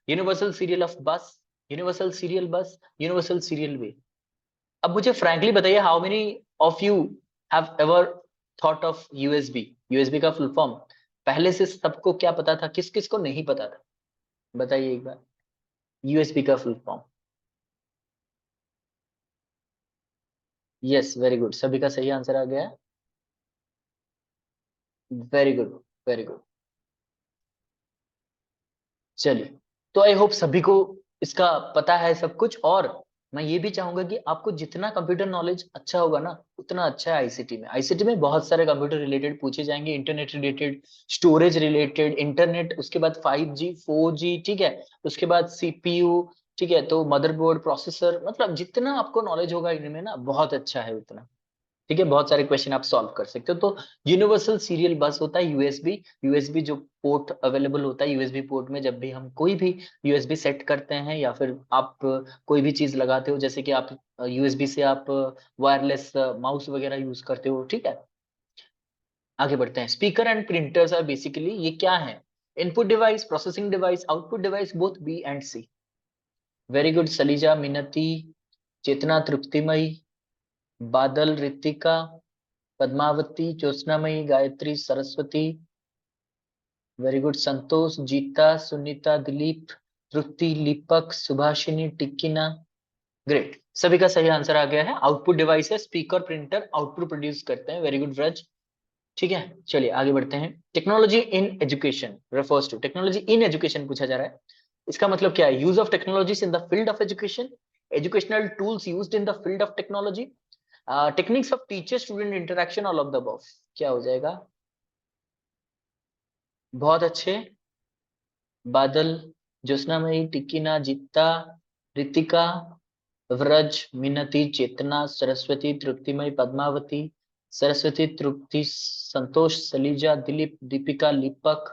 universal serial of bus, universal serial bus, universal serial way. अब मुझे फ्रैंकली बताइए, how many of you have ever thought of USB? USB का फुल फॉर्म पहले से सबको क्या पता था, किस किस को नहीं पता था? बताइए एक बार, यूएसबी का full form. Yes, very good, सभी का सही आंसर आ गया। Very good, very good. चलिए, तो आई होप सभी को इसका पता है सब कुछ। और मैं ये भी चाहूंगा कि आपको जितना कंप्यूटर नॉलेज अच्छा होगा ना, उतना अच्छा है आईसीटी में। आईसीटी में बहुत सारे कंप्यूटर रिलेटेड पूछे जाएंगे, internet related, storage related, internet, उसके बाद 5G 4G, ठीक है, उसके बाद सीपीयू, ठीक है, तो मदरबोर्ड, प्रोसेसर, मतलब जितना आपको नॉलेज होगा इनमें ना, बहुत अच्छा है उतना। ठीक है, बहुत सारे क्वेश्चन आप सॉल्व कर सकते हो। तो यूनिवर्सल सीरियल बस होता है यूएसबी। यूएसबी जो पोर्ट अवेलेबल होता है, यूएसबी पोर्ट में जब भी हम कोई भी यूएसबी सेट करते हैं या फिर आप कोई भी चीज लगाते हो, जैसे कि आप यूएसबी से आप वायरलेस माउस वगैरह यूज करते हो, ठीक है। आगे बढ़ते हैं। Speaker and printers are basically, ये क्या है? Input device, processing device, output device, both B and C. Very good Saleeja, Minati, Chetna, Triptimayi, Badal, Ritika, Padmavati, Jyotsnamayi, Gayatri, Saraswati. Very good Santosh, Jeeta, Sunita, Dilip, Tripti, Lipak, Subhashini, Tikkina. Great, सभी का सही आंसर आ गया है। आउटपुट डिवाइस है, स्पीकर प्रिंटर आउटपुट प्रोड्यूस करते हैं। Very good Vraj. ठीक है, चलिए आगे बढ़ते हैं। Technology in education refers to, technology in education पूछा जा रहा है, इसका मतलब क्या है? Use of technologies in the field of education, educational tools used in the field of technology, techniques of teacher student interaction, all of the above. क्या हो जाएगा? बहुत अच्छे, बादल, ज्योत्सनामयी, टिकिना, जीता, रितिका, व्रज, मिनति, चेतना, सरस्वती, तृप्तिमयी, पद्मावती, सरस्वती, तृप्ति, संतोष, सलीजा, दिलीप, दीपिका, लीपक,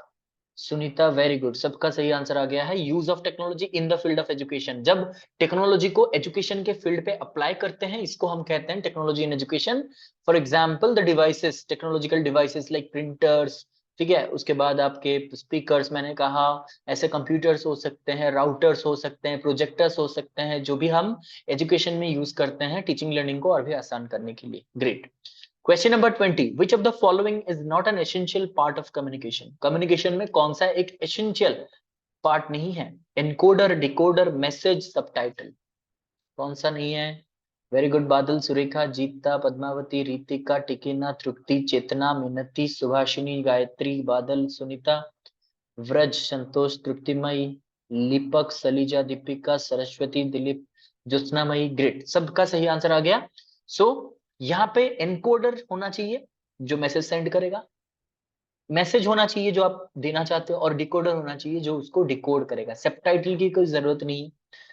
सुनीता। वेरी गुड, सबका सही आंसर आ गया है। Use of technology in the field of education, जब टेक्नोलॉजी को एजुकेशन के फील्ड पे अप्लाई करते हैं, इसको हम कहते हैं technology in education. For example the devices, technological devices like printers, ठीक है, उसके बाद आपके स्पीकर्स मैंने कहा, ऐसे कंप्यूटर्स हो सकते हैं, राउटर्स हो सकते हैं, प्रोजेक्टर्स हो सकते हैं, जो भी हम एजुकेशन में यूज करते हैं टीचिंग लर्निंग को और भी आसान करने के लिए। Great. Question number 20, which of the following is not an essential part of communication? Communication में कौन सा एक एसेंशियल पार्ट नहीं है? एनकोडर, डिकोडर, मैसेज, सबटाइटल, कौन सा नहीं है? वेरी गुड बादल, सुरेखा, जीता, पद्मावती, रीतिका, टिकिना, तृप्ति, चेतना, मिनति, सुभाषिनी, गायत्री, बादल, सुनीता, व्रज, संतोष, तृप्तिमयी, लीपक, सलीजा, दीपिका, सरस्वती, दिलीप, ज्योत्सनामयी। ग्रेट, सबका सही आंसर आ गया। सो यहाँ पे एनकोडर होना चाहिए जो मैसेज सेंड करेगा, मैसेज होना चाहिए जो आप देना चाहते हो, और डिकोडर होना चाहिए जो उसको डिकोड करेगा। सबटाइटल की कोई जरूरत नहीं।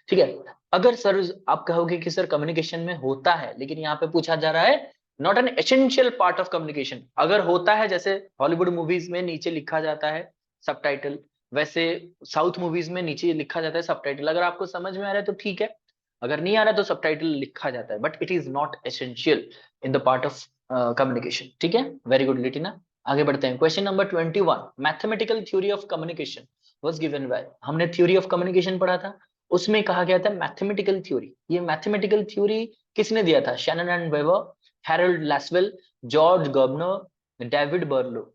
ठीक है, अगर सर आप कहोगे कि सर कम्युनिकेशन में होता है, लेकिन यहाँ पे पूछा जा रहा है not an essential part of communication. अगर होता है, जैसे हॉलीवुड मूवीज में नीचे लिखा जाता है सबटाइटल, वैसे साउथ मूवीज में नीचे लिखा जाता है सबटाइटल। अगर आपको समझ में आ रहा है तो ठीक है, अगर नहीं आ रहा है तो सबटाइटल लिखा जाता है, but it is not essential in the part of communication. ठीक है, वेरी गुड लिटिना। आगे बढ़ते हैं। Question number 21, mathematical theory of communication was given by, हमने थ्योरी ऑफ कम्युनिकेशन पढ़ा था, उसमें कहा गया था मैथमेटिकल थ्योरी। ये मैथमेटिकल थ्योरी किसने दिया था? Shannon and Weber, Harold Lasswell, George Gerbner, David Berlo.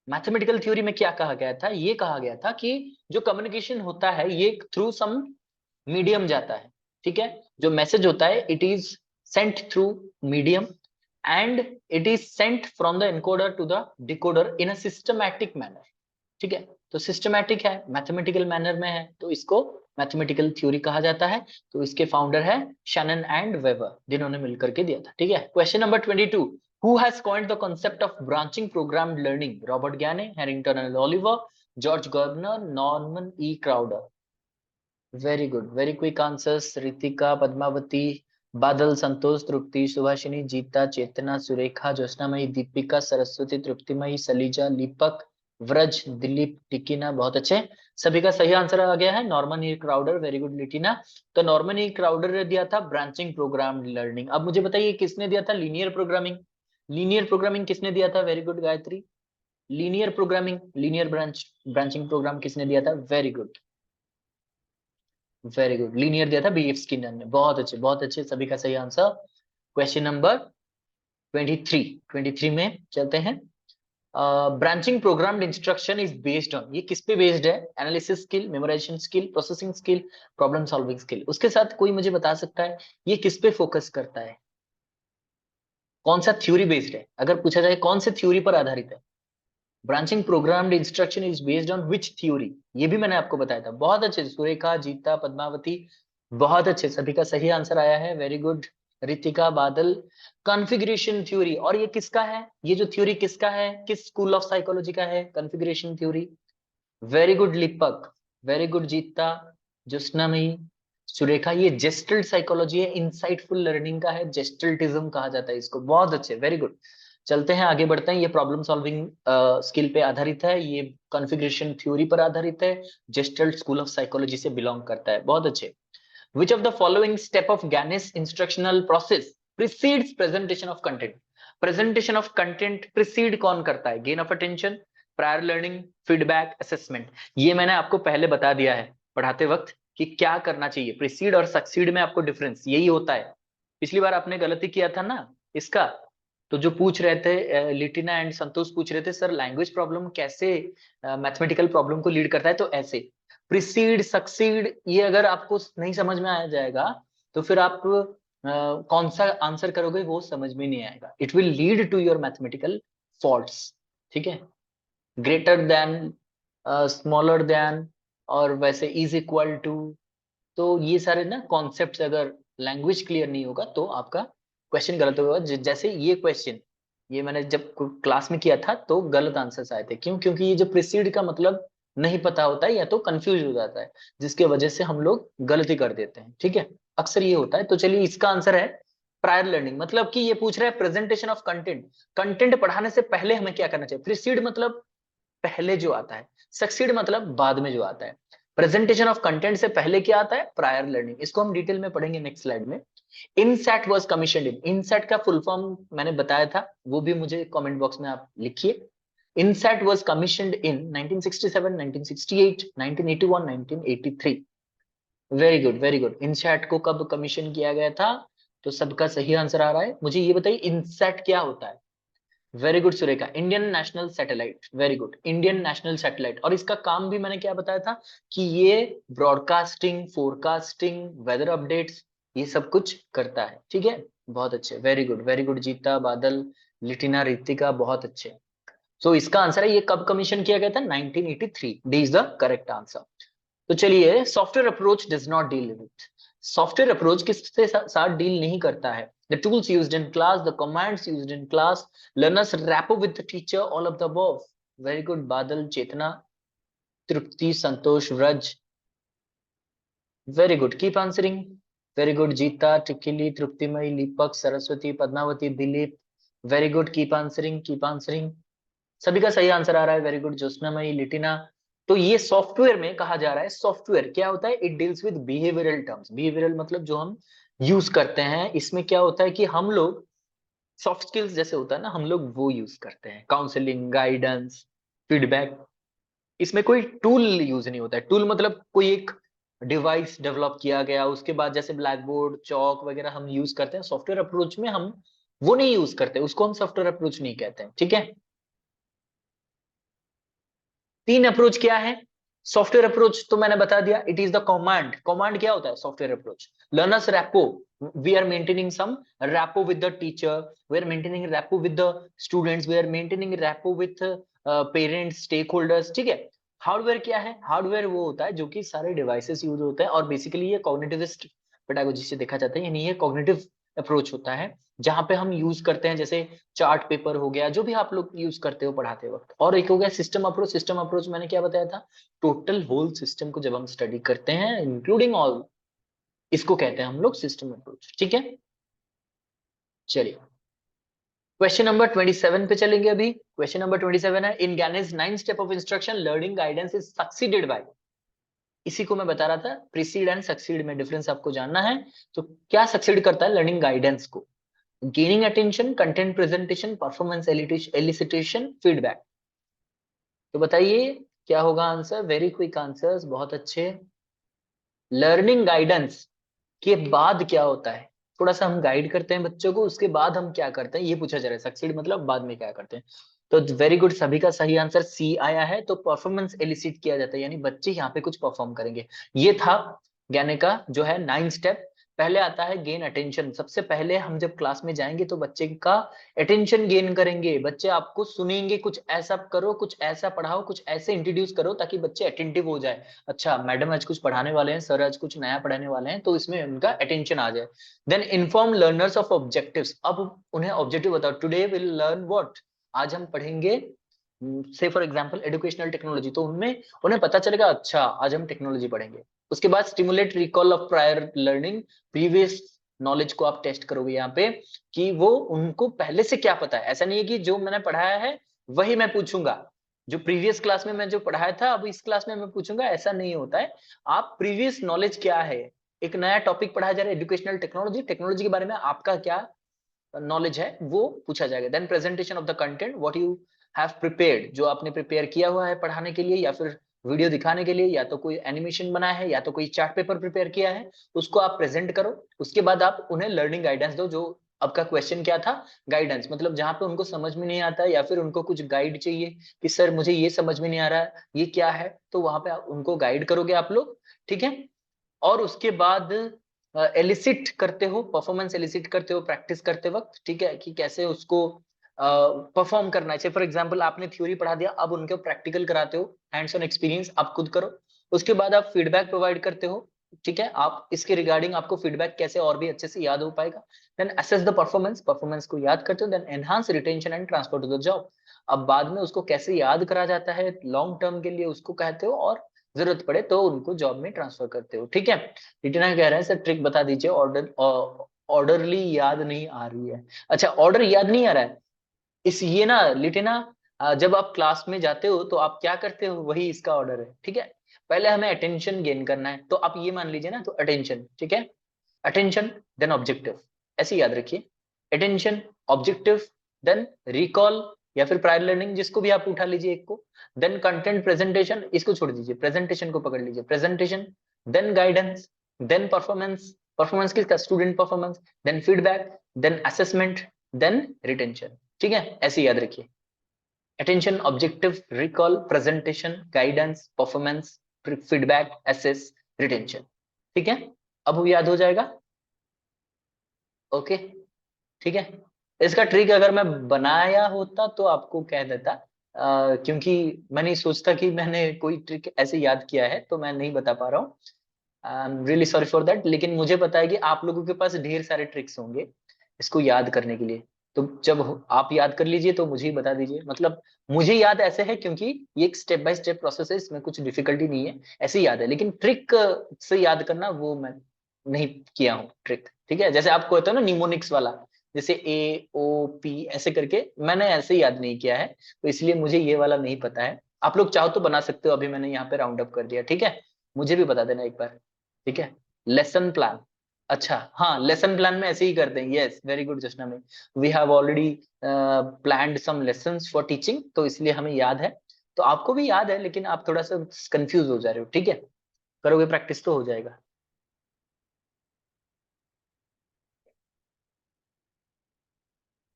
Mathematical theory में क्या कहा गया था, ये कहा गया था कि जो कम्युनिकेशन होता है ये थ्रू सम मीडियम जाता है, ठीक है। जो मैसेज होता है it is sent through medium and it is sent from the encoder to the decoder in a systematic manner, ठीक है। तो सिस्टमैटिक है, मैथमेटिकल मैनर में है, तो इसको मैथमेटिकल थ्योरी कहा जाता है। तो इसके फाउंडर है शैनन एंड वेबर, जिन्होंने मिलकर के दिया था, ठीक है। Question number 22, who has coined the concept of branching programmed learning? Robert Gagne, Harrington and Oliver, George Gerbner, Norman E Crowder. Very good, very quick answers. Ritika, Padmavati, Badal, Santosh, तृप्ति, सुभाषिनी, जीता, चेतना, सुरेखा, ज्योत्सनामयी, दीपिका, सरस्वती, तृप्तिमयी, सलीजा, दीपक, व्रज, दिलीप, टिकिना। बहुत अच्छे, सभी का सही आंसर आ गया है Norman E Crowder. Very good Litina. तो नॉर्मन ई क्राउडर ने दिया था ब्रांचिंग प्रोग्राम लर्निंग। अब मुझे बताइए किसने दिया था लीनियर प्रोग्रामिंग? लीनियर प्रोग्रामिंग किसने दिया था? Very good Gayatri. Linear programming, linear branching program किसने दिया था? Very good, very good, linear दिया था बीएफ स्किनर ने। बहुत अच्छे, बहुत अच्छे, सभी का सही आंसर। क्वेश्चन नंबर 23 में चलते हैं। Branching programmed instruction is based on, ये किस पे बेस्ड है? Analysis skill, memorisation skill, processing skill, problem solving skill. उसके साथ कोई मुझे बता सकता है ये किस पे फोकस करता है? कौन सा थ्योरी बेस्ड है? अगर पूछा जाए कौन से थ्योरी पर आधारित है? Branching programmed instruction is based on which theory? ये भी मैंने आपको बताया था। बहुत अच्छे, सुरेखा, जीता, पद्मावती, बहुत अच्छे, सभी का सही आंसर आया है। वेरी गुड रितिका, बादल। कॉन्फ़िगरेशन थ्योरी, और ये किसका है? ये जो थ्योरी किसका है, किस स्कूल ऑफ साइकोलॉजी का है कॉन्फ़िगरेशन थ्योरी? वेरी गुड दीपक, वेरी गुड जीता, ज्योत्सनामयी, सुरेखा। ये जेस्टल्ट साइकोलॉजी है, इंसाइटफुल लर्निंग का है, जेस्टल्टिज्म कहा जाता है इसको। बहुत अच्छे, वेरी गुड। चलते हैं, आगे बढ़ते हैं। ये प्रॉब्लम सॉल्विंग स्किल पे आधारित है, ये कॉन्फ़िगरेशन थ्योरी पर आधारित है, जेस्टल्ट स्कूल ऑफ साइकोलॉजी से बिलोंग करता है। बहुत अच्छे। Which of the following step of Gannis instructional process precedes presentation of content? Presentation of content precede कौन करता है? Gain of attention, prior learning, feedback, assessment। ये मैंने आपको पहले बता दिया है पढ़ाते वक्त कि क्या करना चाहिए। precede और succeed में आपको डिफरेंस यही होता है। पिछली बार आपने गलती किया था ना इसका, तो जो पूछ रहे थे लिटिना एंड संतोष पूछ रहे थे सर लैंग्वेज प्रॉब्लम कैसे मैथमेटिकल प्रॉब्लम को लीड करता है, तो ऐसे प्रिसीड सक्सीड, ये अगर आपको नहीं समझ में आ जाएगा तो फिर आप कौन सा आंसर करोगे वो समझ में नहीं आएगा। It will lead to your mathematical faults, ठीक है। ग्रेटर देन, स्मॉलर देन, और वैसे इज इक्वल टू, तो ये सारे ना कॉन्सेप्ट्स अगर लैंग्वेज क्लियर नहीं होगा तो आपका क्वेश्चन गलत होगा। जैसे ये क्वेश्चन, ये मैंने जब क्लास में किया था तो गलत आंसर्स आए थे। क्यों? क्योंकि ये जो प्रिसीड का मतलब नहीं पता होता है या तो कंफ्यूज हो जाता है, जिसके वजह से हम लोग गलती कर देते हैं, ठीक है। अक्सर ये होता है। तो चलिए इसका आंसर है प्रायर लर्निंग। मतलब कि ये पूछ रहा है प्रेजेंटेशन ऑफ कंटेंट, कंटेंट पढ़ाने से पहले हमें क्या करना चाहिए। प्रिसीड मतलब पहले जो आता है, सक्सीड मतलब बाद में जो आता है। प्रेजेंटेशन ऑफ कंटेंट से पहले क्या आता है? Prior learning. इसको हम डिटेल में पढ़ेंगे नेक्स्ट स्लाइड में। इनसेट वाज कमीशनड इन, इनसेट का फुल फॉर्म मैंने बताया था, वो भी मुझे कमेंट बॉक्स में आप लिखिए। INSAT was commissioned in 1967, 1968, 1981, 1983। Very good, very good. INSAT को कब कमीशन किया गया था? तो सबका सही आंसर आ रहा है। मुझे ये बताइए इनसेट क्या होता है? Very good Surekha, Indian national satellite. Very good, Indian national satellite. और इसका काम भी मैंने क्या बताया था कि ये ब्रॉडकास्टिंग, फोरकास्टिंग, वेदर अपडेट्स, ये सब कुछ करता है, ठीक है। बहुत अच्छे, वेरी गुड, वेरी गुड जीता, बादल, लिटिना, रितिका, बहुत अच्छे। सो इसका आंसर है ये कब कमीशन किया गया था? 1983। D is the correct answer. तो चलिए, software approach does not deal with, software approach किसके साथ डील नहीं करता है? The tools used in class, the commands used in class, learners rapport with the teacher, all of the above. Very good Badal, Chetna, Tripti, Santosh, Vraj. Very good, keep answering. Very good Jeeta, Tikili, Triptimayi, Deepak, Saraswati, Padmavati, Dilip. Very good, keep answering, keep answering, सभी का सही आंसर आ रहा है। Very good Jyotsnamayi, Litina. तो ये सॉफ्टवेयर में कहा जा रहा है, सॉफ्टवेयर क्या होता है? It deals with behavioural terms. Behavioural मतलब जो हम यूज करते हैं। इसमें क्या होता है कि हम लोग सॉफ्ट स्किल्स जैसे होता है ना, हम लोग वो यूज करते हैं, काउंसलिंग, गाइडेंस, फीडबैक। इसमें कोई टूल यूज नहीं होता है। टूल मतलब कोई एक डिवाइस डेवलप किया गया, उसके बाद जैसे ब्लैक बोर्ड, चौक वगैरह हम यूज करते हैं। सॉफ्टवेयर अप्रोच में हम वो नहीं यूज करते, उसको हम सॉफ्टवेयर अप्रोच नहीं कहते हैं, ठीक है। तीन अप्रोच क्या है? सॉफ्टवेयर अप्रोच तो मैंने बता दिया, it is the command. Command क्या होता है? Software approach. Learners rapport, we are maintaining some rapport with the teacher, we are maintaining rapport with the students, we are maintaining rapport with parents, stakeholders, ठीक है। हार्डवेयर क्या है? हार्डवेयर वो होता है जो कि सारे डिवाइसेस यूज होते हैं, और बेसिकली ये कॉग्निटिविस्ट पेडागोजी से देखा जाता है, यानी ये कॉग्निटिव अप्रोच होता है जहां पे हम यूज करते हैं, जैसे चार्ट पेपर हो गया, जो भी आप लोग यूज करते हो पढ़ाते वक्त। और एक हो गया सिस्टम अप्रोच। सिस्टम अप्रोच मैंने क्या बताया था? टोटल होल सिस्टम को जब हम स्टडी करते हैं इंक्लूडिंग ऑल, इसको कहते हैं हम लोग सिस्टम अप्रोच, ठीक है। चलिए क्वेश्चन नंबर 27 पे चलेंगे। अभी क्वेश्चन नंबर 27 है, इन गैनेस 9 step of instruction learning guidance is succeeded by. इसी को मैं बता रहा था, प्रीसीड एंड सक्सीड में डिफरेंस आपको जानना है। तो क्या सक्सीड करता है लर्निंग गाइडेंस को? Gaining attention, content presentation, performance elicitation, feedback. तो बताइए क्या होगा आंसर? वेरी क्विक आंसर्स, बहुत अच्छे। लर्निंग गाइडेंस के बाद क्या होता है? थोड़ा सा हम गाइड करते हैं बच्चों को, उसके बाद हम क्या करते हैं ये पूछा जा रहा है। सक्सीड मतलब बाद में क्या करते हैं। तो वेरी गुड, सभी का सही आंसर सी आया है। तो परफॉर्मेंस एलिसिट किया जाता है, यानी बच्चे यहाँ पे कुछ परफॉर्म करेंगे। ये था ज्ञाने का जो है 9 स्टेप। पहले आता है गेन अटेंशन। सबसे पहले हम जब क्लास में जाएंगे तो बच्चे का अटेंशन गेन करेंगे। बच्चे आपको सुनेंगे, कुछ ऐसा करो, कुछ ऐसा पढ़ाओ, कुछ ऐसे इंट्रोड्यूस करो ताकि बच्चे अटेंटिव हो जाए। अच्छा मैडम आज कुछ पढ़ाने वाले हैं, सर आज कुछ नया पढ़ाने वाले हैं, तो इसमें उनका अटेंशन आ जाए। Then inform learners of objectives. अब उन्हें ऑब्जेक्टिव बताओ, टुडे विल लर्न व्हाट, आज हम पढ़ेंगे से फॉर एग्जांपल एजुकेशनल टेक्नोलॉजी, तो उनमें उन्हें पता चलेगा अच्छा आज हम टेक्नोलॉजी पढ़ेंगे। उसके बाद stimulate recall of prior learning, previous knowledge को आप टेस्ट करोगे यहाँ पे कि वो उनको पहले से क्या पता है। ऐसा नहीं है कि जो मैंने पढ़ाया है वही मैं पूछूंगा, जो प्रीवियस क्लास में मैं जो पढ़ाया था अब इस क्लास में मैं पूछूंगा, ऐसा नहीं होता है। आप प्रीवियस नॉलेज क्या है, एक नया टॉपिक पढ़ाया जा रहा है एजुकेशनल टेक्नोलॉजी, टेक्नोलॉजी के बारे में आपका क्या नॉलेज है वो पूछा जाएगा। Then presentation of the content, what you have prepared, जो आपने प्रिपेयर किया हुआ है पढ़ाने के लिए या फिर वीडियो दिखाने के लिए, या तो कोई एनिमेशन बनाया है या तो कोई चार्ट पेपर प्रिपेयर किया है, उसको आप प्रेजेंट करो। उसके बाद आप उन्हें लर्निंग गाइडेंस दो। जो आपका क्वेश्चन क्या था? गाइडेंस मतलब जहां पे उनको समझ में नहीं आता या फिर उनको कुछ गाइड चाहिए कि सर मुझे ये समझ में नहीं आ रहा है, ये क्या है, तो वहां पे उनको गाइड करोगे आप लोग, ठीक है। और उसके बाद एलिसिट करते हो, परफॉर्मेंस एलिसिट करते हो प्रैक्टिस करते वक्त, ठीक है, कि कैसे उसको परफॉर्म करना है। फॉर एग्जांपल आपने थ्योरी पढ़ा दिया, अब उनको प्रैक्टिकल कराते हो, हैंड्स ऑन एक्सपीरियंस आप खुद करो। उसके बाद आप फीडबैक प्रोवाइड करते हो, ठीक है, आप इसके रिगार्डिंग आपको फीडबैक कैसे और भी अच्छे से याद हो पाएगा। Then assess the performance, performance को याद करते हो। Then enhance retention and transfer to the job, अब बाद में उसको कैसे याद करा जाता है लॉन्ग टर्म के लिए उसको कहते हो, और जरूरत पड़े तो उनको जॉब में ट्रांसफर करते हो, ठीक है। रिटिना कह रहे हैं सर ट्रिक बता दीजिए, ऑर्डरली याद नहीं आ रही है। अच्छा ऑर्डर याद नहीं आ रहा है, इस ये ना लिटिना, जब आप क्लास में जाते हो तो आप क्या करते हो वही इसका ऑर्डर है, ठीक है। पहले हमें अटेंशन गेन करना है, तो आप ये मान लीजिए ना, तो अटेंशन, ठीक है, अटेंशन देन ऑब्जेक्टिव, ऐसे याद रखिए। अटेंशन, ऑब्जेक्टिव, देन रिकॉल या फिर प्रायर लर्निंग, जिसको भी आप उठा लीजिए एक को। देन कंटेंट प्रेजेंटेशन, इसको छोड़ दीजिए, प्रेजेंटेशन को पकड़ लीजिए, presentation, then guidance, then performance, performance किसका? Student performance, then feedback, then assessment, then retention, ठीक है, ऐसे याद रखिए। Attention, objective, recall, presentation, guidance, performance, feedback, assess, retention, ठीक है। अब वो याद हो जाएगा, ओके, ठीक है। इसका ट्रिक अगर मैं बनाया होता तो आपको कह देता, क्योंकि मैं नहीं सोचता कि मैंने कोई ट्रिक ऐसे याद किया है, तो मैं नहीं बता पा रहा हूँ। I am really sorry for that, लेकिन मुझे पता है कि आप लोगों के पास ढेर सारे ट्रिक्स होंगे इसको याद करने के लिए। तो जब आप याद कर लीजिए तो मुझे ही बता दीजिए, मतलब मुझे याद ऐसे है क्योंकि ये एक स्टेप बाय स्टेप प्रोसेस है, इसमें कुछ डिफिकल्टी नहीं है, ऐसे ही याद है। लेकिन ट्रिक से याद करना वो मैं नहीं किया हूँ ट्रिक, ठीक है। जैसे आपको होता है ना निमोनिक्स वाला, जैसे AOP ऐसे करके, मैंने ऐसे याद नहीं किया है, तो इसलिए मुझे ये वाला नहीं पता है। आप लोग चाहो तो बना सकते हो, अभी मैंने यहाँ पे राउंड अप कर दिया, ठीक है। मुझे भी बता देना एक बार, ठीक है। लेसन प्लान, अच्छा हाँ, लेसन प्लान में ऐसे ही करते हैं, यस वेरी गुड जशना में, we have already planned some lessons for teaching, तो इसलिए हमें याद है। तो आपको भी याद है, लेकिन आप थोड़ा सा कंफ्यूज हो जा रहे हो, ठीक है, करोगे प्रैक्टिस तो हो जाएगा।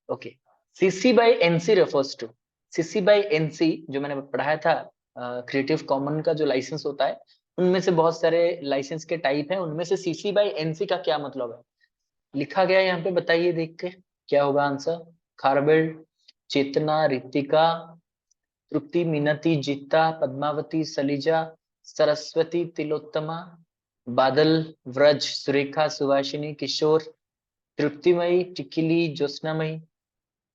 Okay, CC by NC refers to, CC by NC जो मैंने पढ़ाया था क्रिएटिव कॉमन का जो लाइसेंस होता है उनमें से बहुत सारे लाइसेंस के टाइप हैं, उनमें से सीसी बाय एनसी का क्या मतलब है लिखा गया है यहाँ पे, बताइए देख के क्या होगा आंसर। खारबेल, चेतना, रितिका, तृप्ति, मिनति, जीता, पद्मावती, सलीजा, सरस्वती, तिलोत्तमा, बादल, व्रज, सुरेखा, सुभाषिनी, किशोर, तृप्तिमयी, टिकिली, ज्योत्सनामयी,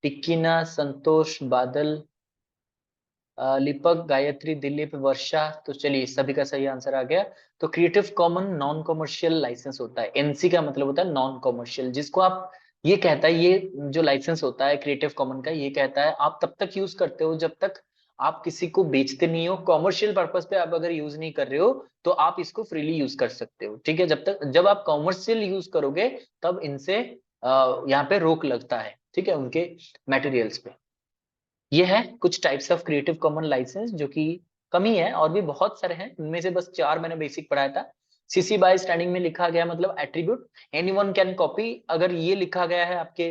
टिक्कीना, संतोष, बादल, लिपक, गायत्री, दिलीप, वर्षा। तो चलिए सभी का सही आंसर आ गया। तो creative common non commercial license होता है, एनसी का मतलब होता है नॉन कमर्शियल, जिसको आप ये कहता है, ये जो लाइसेंस होता है क्रिएटिव कॉमन का ये कहता है आप तब तक यूज करते हो जब तक आप किसी को बेचते नहीं हो, कॉमर्शियल पर्पस पे आप अगर यूज नहीं कर रहे हो तो आप इसको फ्रीली यूज कर सकते हो, ठीक है। जब आप कॉमर्शियल यूज करोगे तब इनसे यहाँ पे रोक लगता है, ठीक है, उनके मटेरियल्स पे। ये है कुछ types of creative common license जो कि कम ही है, और भी बहुत सारे हैं, उनमें से बस 4 मैंने बेसिक पढ़ाया था। सीसी बाय स्टैंडिंग में लिखा गया मतलब एट्रीब्यूट, एनीवन कैन कॉपी। अगर ये लिखा गया है आपके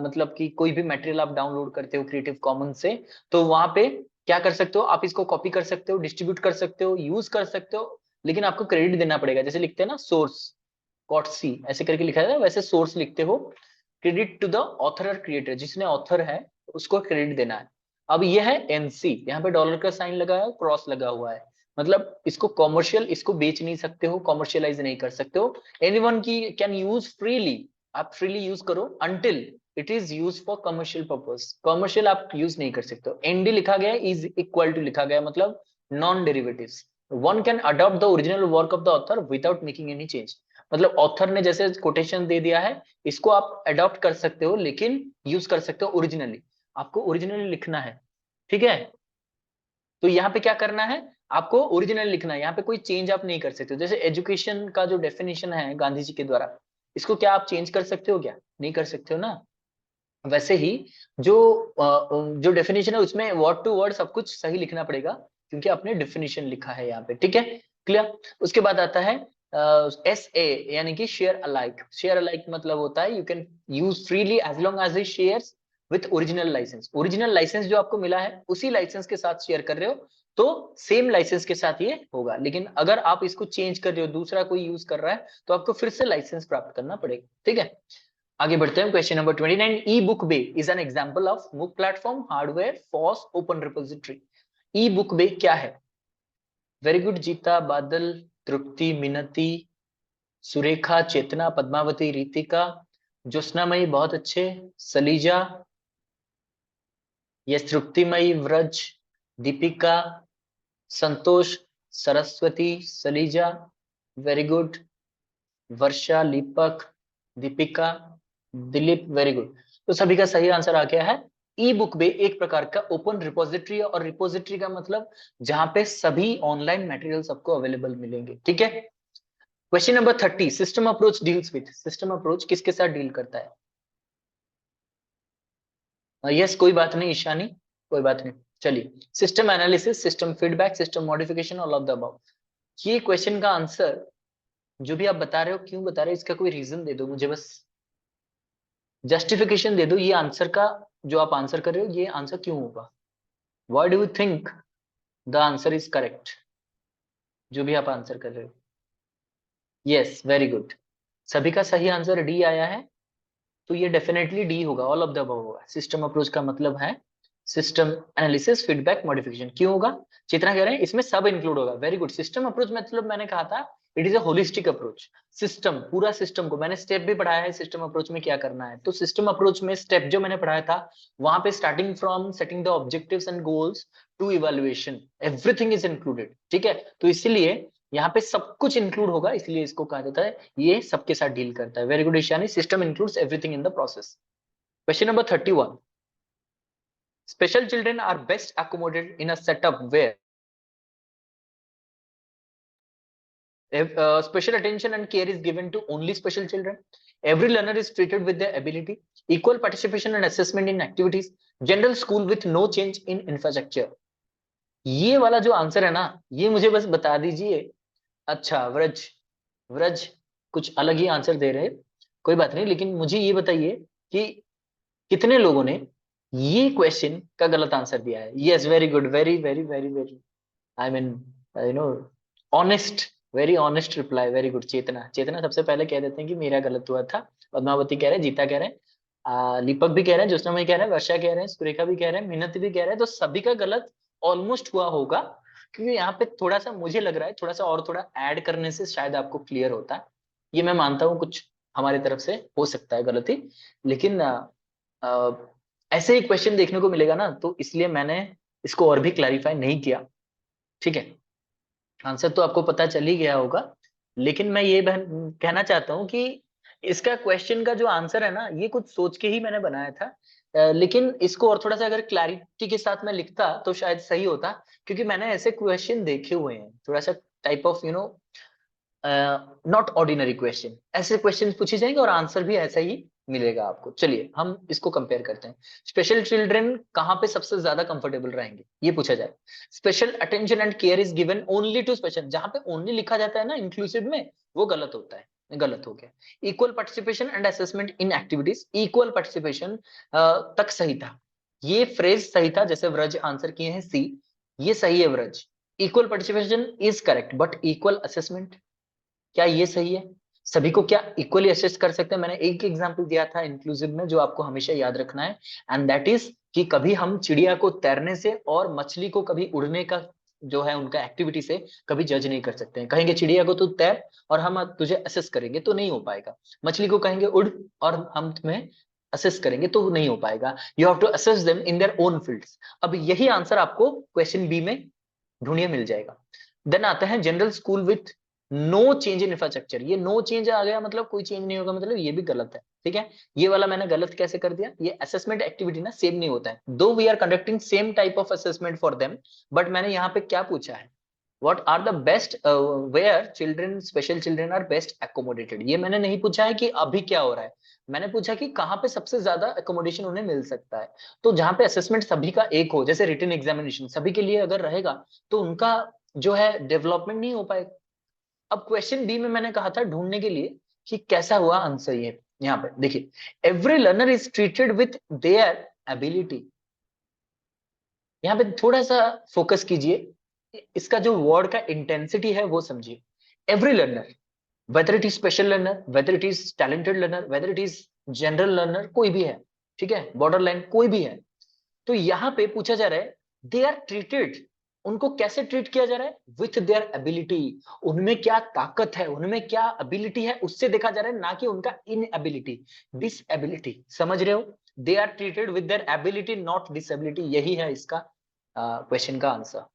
मतलब कि कोई भी मटेरियल आप डाउनलोड करते हो क्रिएटिव कॉमन से, तो वहां पे क्या कर सकते हो, आप इसको कॉपी कर सकते हो, डिस्ट्रीब्यूट कर सकते हो, यूज कर सकते हो, लेकिन आपको क्रेडिट देना पड़ेगा। जैसे लिखते हैं ना सोर्स, कॉटसी ऐसे करके लिखा है, वैसे सोर्स लिखते हो। क्रेडिट टू द ऑथर और क्रिएटर, जिसने ऑथर है उसको क्रेडिट देना है। अब ये है एनसी, यहाँ पे डॉलर का साइन लगा है, क्रॉस लगा हुआ है, मतलब इसको कॉमर्शियल, इसको बेच नहीं सकते हो, कॉमर्शियलाइज नहीं कर सकते हो। एनीवन की कैन यूज फ्रीली, आप फ्रीली यूज करो until it is use for commercial purpose, commercial आप यूज नहीं कर सकते हो। एनडी लिखा गया इज इक्वल टू लिखा गया मतलब non derivatives, one can adopt the original work of the author without making any change, मतलब ऑथर ने जैसे कोटेशन दे दिया है इसको आप अडॉप्ट कर सकते हो लेकिन यूज कर सकते हो ओरिजिनली, आपको ओरिजिनली लिखना है, ठीक है। तो यहाँ पे क्या करना है, आपको ओरिजिनल लिखना है, यहाँ पे कोई चेंज आप नहीं कर सकते हो। जैसे एजुकेशन का जो डेफिनेशन है गांधी जी के द्वारा, इसको क्या आप चेंज कर सकते हो, क्या नहीं कर सकते हो ना। वैसे ही जो जो डेफिनेशन है उसमें वर्ड टू वर्ड सब कुछ सही लिखना पड़ेगा, क्योंकि आपने डेफिनेशन लिखा है यहाँ पे, ठीक है, क्लियर। उसके बाद आता है एस ए, यानी कि शेयर अलाइक। शेयर अलाइक मतलब होता है you can use freely as long as he shares with original license, original license जो आपको मिला है उसी लाइसेंस के साथ शेयर कर रहे हो तो सेम लाइसेंस के साथ ये होगा। लेकिन अगर आप इसको चेंज कर रहे हो, दूसरा कोई यूज कर रहा है, तो आपको फिर से लाइसेंस प्राप्त करना पड़ेगा, ठीक है। आगे बढ़ते हैं, question number 29, e book bay is an example of book platform hardware for open repository. E book bay क्या है? वेरी गुड जीता, बादल, तृप्ति, मिनति, सुरेखा, चेतना, पद्मावती, रितिका, ज्योत्सनामयी बहुत अच्छे, सलीजा, यस, तृप्तिमयी, व्रज, दीपिका, संतोष, सरस्वती, सलीजा, वेरी गुड, वर्षा, लीपक, दीपिका, दिलीप, वेरी गुड। तो सभी का सही आंसर आ गया है। ई बुक बे एक प्रकार का ओपन रिपोजिटरी है, और रिपोजिटरी का मतलब जहां पे सभी ऑनलाइन मटेरियल सबको अवेलेबल मिलेंगे, ठीक है। Question number 30, system approach deals with, system approach किसके साथ डील करता है? यस, कोई बात नहीं ईशानी, कोई बात नहीं, चलिए। System analysis, system feedback, system modification, all of the above. ये क्वेश्चन का आंसर जो भी आप बता रहे हो, क्यों बता रहे हो, इसका कोई रीजन दे दो मुझे, बस जस्टिफिकेशन दे दो, ये आंसर का जो आप आंसर कर रहे हो ये आंसर क्यों होगा, why do you think the answer is correct, जो भी आप आंसर कर रहे हो। यस, वेरी गुड, सभी का सही आंसर डी आया है, तो ये डेफिनेटली डी होगा, ऑल ऑफ द अबव होगा। सिस्टम अप्रोच का मतलब है सिस्टम एनालिसिस, फीडबैक, मॉडिफिकेशन। क्यों होगा? चित्रा कह रहे हैं इसमें सब इंक्लूड होगा, वेरी गुड। सिस्टम अप्रोच मतलब मैंने कहा था it is a holistic approach, system, पूरा सिस्टम को मैंने स्टेप भी पढ़ाया है सिस्टम अप्रोच में क्या करना है। तो सिस्टम अप्रोच में स्टेप जो मैंने पढ़ाया था वहां पे starting from setting the objectives and goals to evaluation, everything is included, ठीक है। तो इसीलिए यहाँ पे सब कुछ इंक्लूड होगा, इसलिए इसको कहा जाता है ये सबके साथ डील करता है। Very good Ishani, system includes everything in the process. Question number 31, special children are best accommodated in a setup where special attention and care is given to only special children, every learner is treated with their ability, equal participation and assessment in activities, general school with no change in infrastructure। ये वाला जो आंसर है ना, ये मुझे बस बता दीजिए। अच्छा व्रज, व्रज कुछ अलग ही आंसर दे रहे, कोई बात नहीं, लेकिन मुझे ये बताइए कि कितने लोगों ने ये क्वेश्चन का गलत आंसर दिया है। Yes, very good, very very very very, I mean you know honest, very honest reply, very good. Chetna, Chetna सबसे पहले कह देते हैं कि मेरा गलत हुआ था। पद्मावती कह रहे हैं, जीता कह रहे हैं, दीपक भी कह रहे हैं, ज्योत्सना भी कह रहे हैं, वर्षा कह रहे हैं, सुरेखा भी कह रहे हैं, मिन्नत भी कह रहे हैं। तो सभी का गलत ऑलमोस्ट हुआ होगा, क्योंकि यहाँ पे थोड़ा सा मुझे लग रहा है, थोड़ा सा और थोड़ा ऐड करने से शायद आपको क्लियर होता है। ये मैं मानता हूँ कुछ हमारी तरफ से हो सकता है गलती, लेकिन ऐसे ही क्वेश्चन देखने को मिलेगा ना, तो इसलिए मैंने इसको और भी क्लैरिफाई नहीं किया। ठीक है, आंसर तो आपको पता चल ही गया होगा, लेकिन मैं ये कहना चाहता हूँ कि इसका क्वेश्चन का जो आंसर है ना, ये कुछ सोच के ही मैंने बनाया था। लेकिन इसको और थोड़ा सा अगर क्लैरिटी के साथ मैं लिखता तो शायद सही होता, क्योंकि मैंने ऐसे क्वेश्चन देखे हुए हैं, थोड़ा सा type of not ordinary question, ऐसे क्वेश्चन पूछे जाएंगे और आंसर भी ऐसा ही मिलेगा आपको। चलिए हम इसको कंपेयर करते हैं। स्पेशल चिल्ड्रन कहाँ पे सबसे ज्यादा कंफर्टेबल रहेंगे, ये पूछा जाए। Special attention and care is given only to special, जहां पे ओनली लिखा जाता है ना इंक्लूसिव में, वो गलत होता है, गलत हो गया। Equal participation and assessment in activities, equal participation तक सही था, ये फ्रेज सही था। जैसे व्रज आंसर किए हैं सी, ये सही है Vraj. Equal participation is correct, but equal assessment, क्या ये सही है? सभी को क्या इक्वली असेस कर सकते हैं? मैंने एक एग्जांपल दिया था इंक्लूसिव में, जो आपको हमेशा याद रखना है, एंड दैट इज कि कभी हम चिड़िया को तैरने से और मछली को कभी उड़ने का जो है उनका एक्टिविटी से कभी जज नहीं कर सकते हैं। कहेंगे चिड़िया को तू तैर और हम तुझे असेस करेंगे तो नहीं हो पाएगा, मछली को कहेंगे उड़ और हम तुम्हें असेस करेंगे तो नहीं हो पाएगा। You have to assess them in their own fields. अब यही आंसर आपको क्वेश्चन बी में ढूंढिए, मिल जाएगा। देन आता है general school with no change in infrastructure, ये नो चेंज आ गया मतलब कोई चेंज नहीं होगा, मतलब ये भी गलत है। ठीक है, ये वाला मैंने गलत कैसे कर दिया? ये असेसमेंट एक्टिविटी ना सेम नहीं होता है, though we are conducting same type of assessment for them, but मैंने यहाँ पे क्या पूछा है, what are the best where children, special children are best accommodated. ये मैंने नहीं पूछा है कि अभी क्या हो रहा है, मैंने पूछा कि कहाँ पे सबसे ज्यादा एकोमोडेशन उन्हें मिल सकता है। तो जहां पे असेसमेंट सभी का एक हो, जैसे रिटन एग्जामिनेशन सभी के लिए अगर रहेगा, तो उनका जो है डेवलपमेंट नहीं हो पाएगा। अब क्वेश्चन बी में मैंने कहा था ढूंढने के लिए कि कैसा हुआ आंसर, ये यहाँ पे देखिए, every learner is treated with their ability. यहाँ पे थोड़ा सा फोकस कीजिए, इसका जो वर्ड का इंटेंसिटी है वो समझिए। Every learner, weather it is special learner, weather it is talented learner, weather it is general learner, कोई भी है, ठीक है, बॉर्डर लाइन कोई भी है, तो यहाँ पे पूछा जा रहा है दे आर ट्रीटेड, उनको कैसे ट्रीट किया जा रहा है? विथ देयर एबिलिटी, उनमें क्या ताकत है, उनमें क्या एबिलिटी है, उससे देखा जा रहा है, ना कि उनका इनएबिलिटी, डिसएबिलिटी। समझ रहे हो? They are treated with their ability not disability, यही है इसका क्वेश्चन का answer.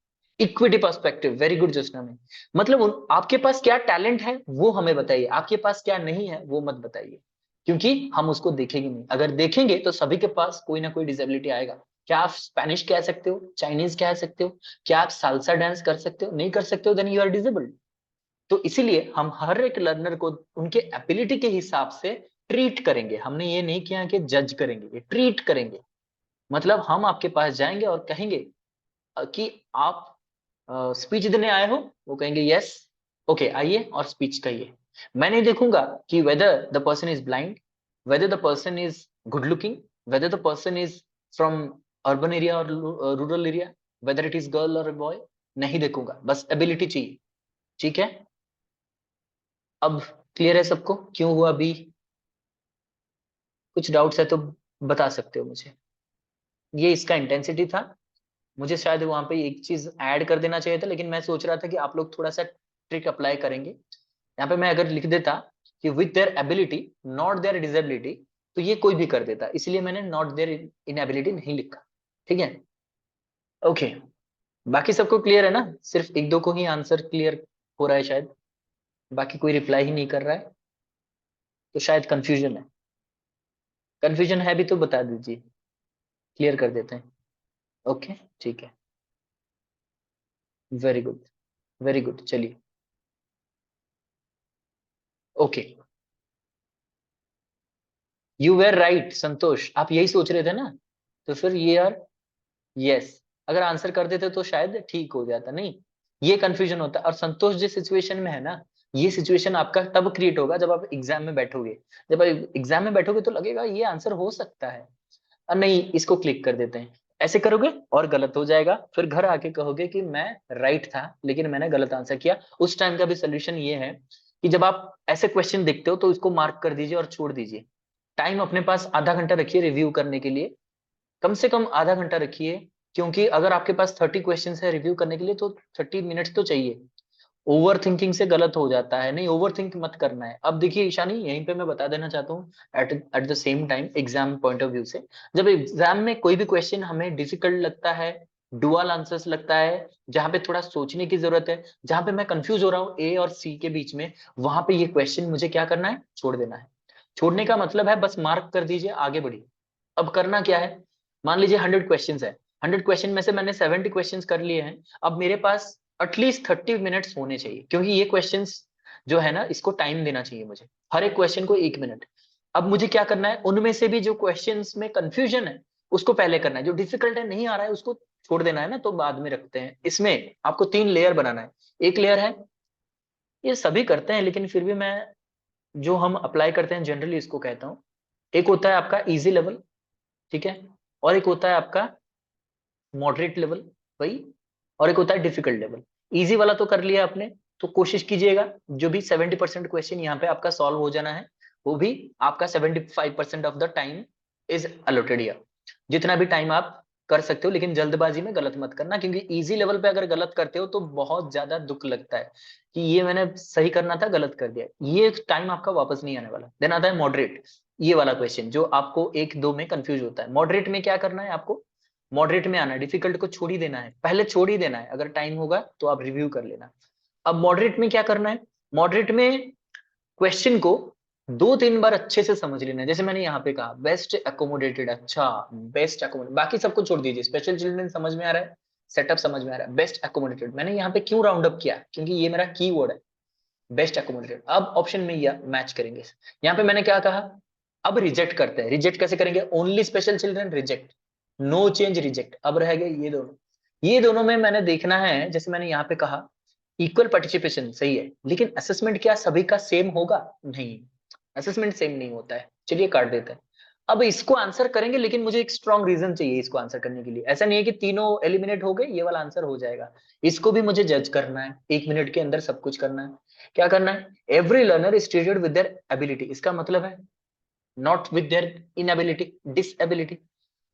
Equity perspective, very good Joshna में, मतलब आपके पास क्या टैलेंट है वो हमें बताइए, आपके पास क्या नहीं है वो मत बताइए, क्योंकि हम उसको देखेंगे नहीं। अगर देखेंगे तो सभी के पास कोई ना कोई डिसेबिलिटी आएगा। क्या आप स्पेनिश कह सकते हो, चाइनीज कह सकते हो, क्या आप सालसा डांस कर सकते हो? नहीं कर सकते हो, देन यू आर डिसेबल्ड। तो इसीलिए हम हर एक लर्नर को उनके एबिलिटी के हिसाब से ट्रीट करेंगे। हमने ये नहीं किया कि जज करेंगे, ये ट्रीट करेंगे। मतलब हम आपके पास जाएंगे और कहेंगे कि आप स्पीच देने आए हो, वो कहेंगे यस, ओके आइए और स्पीच कहिए। मैं नहीं देखूंगा कि whether the person is blind, whether the person is good looking, whether the person is from urban area और rural area, whether it is girl और बॉय, नहीं देखूंगा, बस एबिलिटी चाहिए। ठीक है, अब क्लियर है सबको क्यों हुआ बी? कुछ डाउट्स है तो बता सकते हो मुझे। ये इसका इंटेंसिटी था। मुझे शायद वहां पे एक चीज ऐड कर देना चाहिए था, लेकिन मैं सोच रहा था कि आप लोग थोड़ा सा ट्रिक अप्लाई करेंगे। यहाँ पे मैं अगर लिख देता कि with their ability not their disability, तो ये कोई भी कर देता, इसलिए मैंने नॉट देयर इनएबिलिटी नहीं लिखा। ठीक है, ओके, बाकी सबको क्लियर है ना? सिर्फ एक दो को ही आंसर क्लियर हो रहा है शायद, बाकी कोई रिप्लाई ही नहीं कर रहा है, तो शायद कंफ्यूजन है। कंफ्यूजन है भी तो बता दीजिए, क्लियर कर देते हैं। ओके, ठीक है, वेरी गुड, वेरी गुड, चलिए ओके। यू वेर राइट संतोष, आप यही सोच रहे थे ना, तो फिर ये यार यस, अगर आंसर कर देते तो शायद ठीक हो जाता, नहीं ये कंफ्यूजन होता। और संतोष जिस सिचुएशन में है ना, ये सिचुएशन आपका तब क्रिएट होगा जब आप एग्जाम में बैठोगे। जब आप एग्जाम में बैठोगे तो लगेगा ये आंसर हो सकता है, और नहीं, इसको क्लिक कर देते हैं। ऐसे करोगे और गलत हो जाएगा, फिर घर आके कहोगे कि मैं राइट था लेकिन मैंने गलत आंसर किया। उस टाइम का भी सोल्यूशन ये है कि जब आप ऐसे क्वेश्चन देखते हो तो इसको मार्क कर दीजिए और छोड़ दीजिए। टाइम अपने पास आधा घंटा रखिए रिव्यू करने के लिए, कम से कम आधा घंटा रखिए, क्योंकि अगर आपके पास 30 क्वेश्चन है रिव्यू करने के लिए तो 30 मिनट्स तो चाहिए। ओवर थिंकिंग से गलत हो जाता है, नहीं ओवर थिंक मत करना है। अब देखिए ईशानी, यहीं पे मैं बता देना चाहता हूँ at at the same time exam point of view से, जब एग्जाम में कोई भी क्वेश्चन हमें डिफिकल्ट लगता है, डुअल आंसर्स लगता है, जहां पे थोड़ा सोचने की जरूरत है, जहां पे मैं कंफ्यूज हो रहा हूँ ए और सी के बीच में, वहां पे ये क्वेश्चन मुझे क्या करना है, छोड़ देना है। छोड़ने का मतलब है बस मार्क कर दीजिए, आगे बढ़िए। अब करना क्या है, मान लीजिए 100 क्वेश्चन है, 100 क्वेश्चन में से मैंने 70 क्वेश्चन कर लिए हैं। अब मेरे पास एटलीस्ट 30 मिनट्स होने चाहिए, क्योंकि ये क्वेश्चंस जो है ना इसको टाइम देना चाहिए मुझे, हर एक क्वेश्चन को 1 मिनट। अब मुझे क्या करना है, उनमें से भी जो क्वेश्चंस में कंफ्यूजन है उसको पहले करना है, जो डिफिकल्ट है नहीं आ रहा है उसको छोड़ देना है ना, तो बाद में रखते हैं। इसमें आपको 3 लेयर बनाना है। एक लेयर है, ये सभी करते हैं लेकिन फिर भी मैं जो हम अप्लाई करते हैं जनरली इसको कहता हूँ, एक होता है आपका इजी लेवल, ठीक है, और एक होता है आपका मॉडरेट लेवल, वही, और एक होता है डिफिकल्ट लेवल। इजी वाला तो कर लिया आपने, तो कोशिश कीजिएगा जो भी 70% क्वेश्चन यहाँ पे आपका सॉल्व हो जाना है, वो भी आपका 75% of the time is allotted year. जितना भी टाइम आप कर सकते हो, लेकिन जल्दबाजी में गलत मत करना, क्योंकि इजी लेवल पे अगर गलत करते हो तो बहुत ज्यादा दुख लगता है कि ये मैंने सही करना था गलत कर दिया, ये टाइम आपका वापस नहीं आने वाला। देन आता है मॉडरेट, ये वाला क्वेश्चन जो आपको एक दो में कंफ्यूज होता है। मॉडरेट में क्या करना है आपको, मॉडरेट में आना है, डिफिकल्ट को छोड़ ही देना है, पहले छोड़ ही देना है, अगर टाइम होगा तो आप रिव्यू कर लेना। अब मॉडरेट में क्या करना है, मॉडरेट में क्वेश्चन को 2-3 बार अच्छे से समझ लेना है। जैसे मैंने यहाँ पे कहा बेस्ट एकोमोडेटेड, अच्छा बेस्ट एकोमोडेटेड, बाकी सबको छोड़ दीजिए, स्पेशल चिल्ड्रन समझ में आ रहा है, सेटअप समझ में आ रहा है, बेस्ट एकोमोडेटेड मैंने यहाँ पे क्यों राउंड अप किया, क्योंकि ये मेरा की वर्ड है, बेस्ट एकोमोडेटेड। अब ऑप्शन में या मैच करेंगे, यहाँ पे मैंने क्या कहा, अब रिजेक्ट करते हैं, रिजेक्ट कैसे करेंगे, only special children reject, no change reject. अब रह गए ये दोनों, ये दोनों में मैंने देखना है, जैसे मैंने यहाँ पे कहा इक्वल पार्टिसिपेशन सही है, लेकिन असेसमेंट क्या सभी का सेम होगा, नहीं, असेसमेंट सेम नहीं होता है, चलिए काट देते हैं। अब इसको आंसर करेंगे, लेकिन मुझे एक स्ट्रॉन्ग रीजन चाहिए इसको आंसर करने के लिए, ऐसा नहीं है कि तीनों एलिमिनेट हो गए ये वाला आंसर हो जाएगा, इसको भी मुझे जज करना है, 1 मिनट के अंदर सब कुछ करना है। क्या करना है, every learner is treated with their ability, इसका मतलब है not with their inability, disability.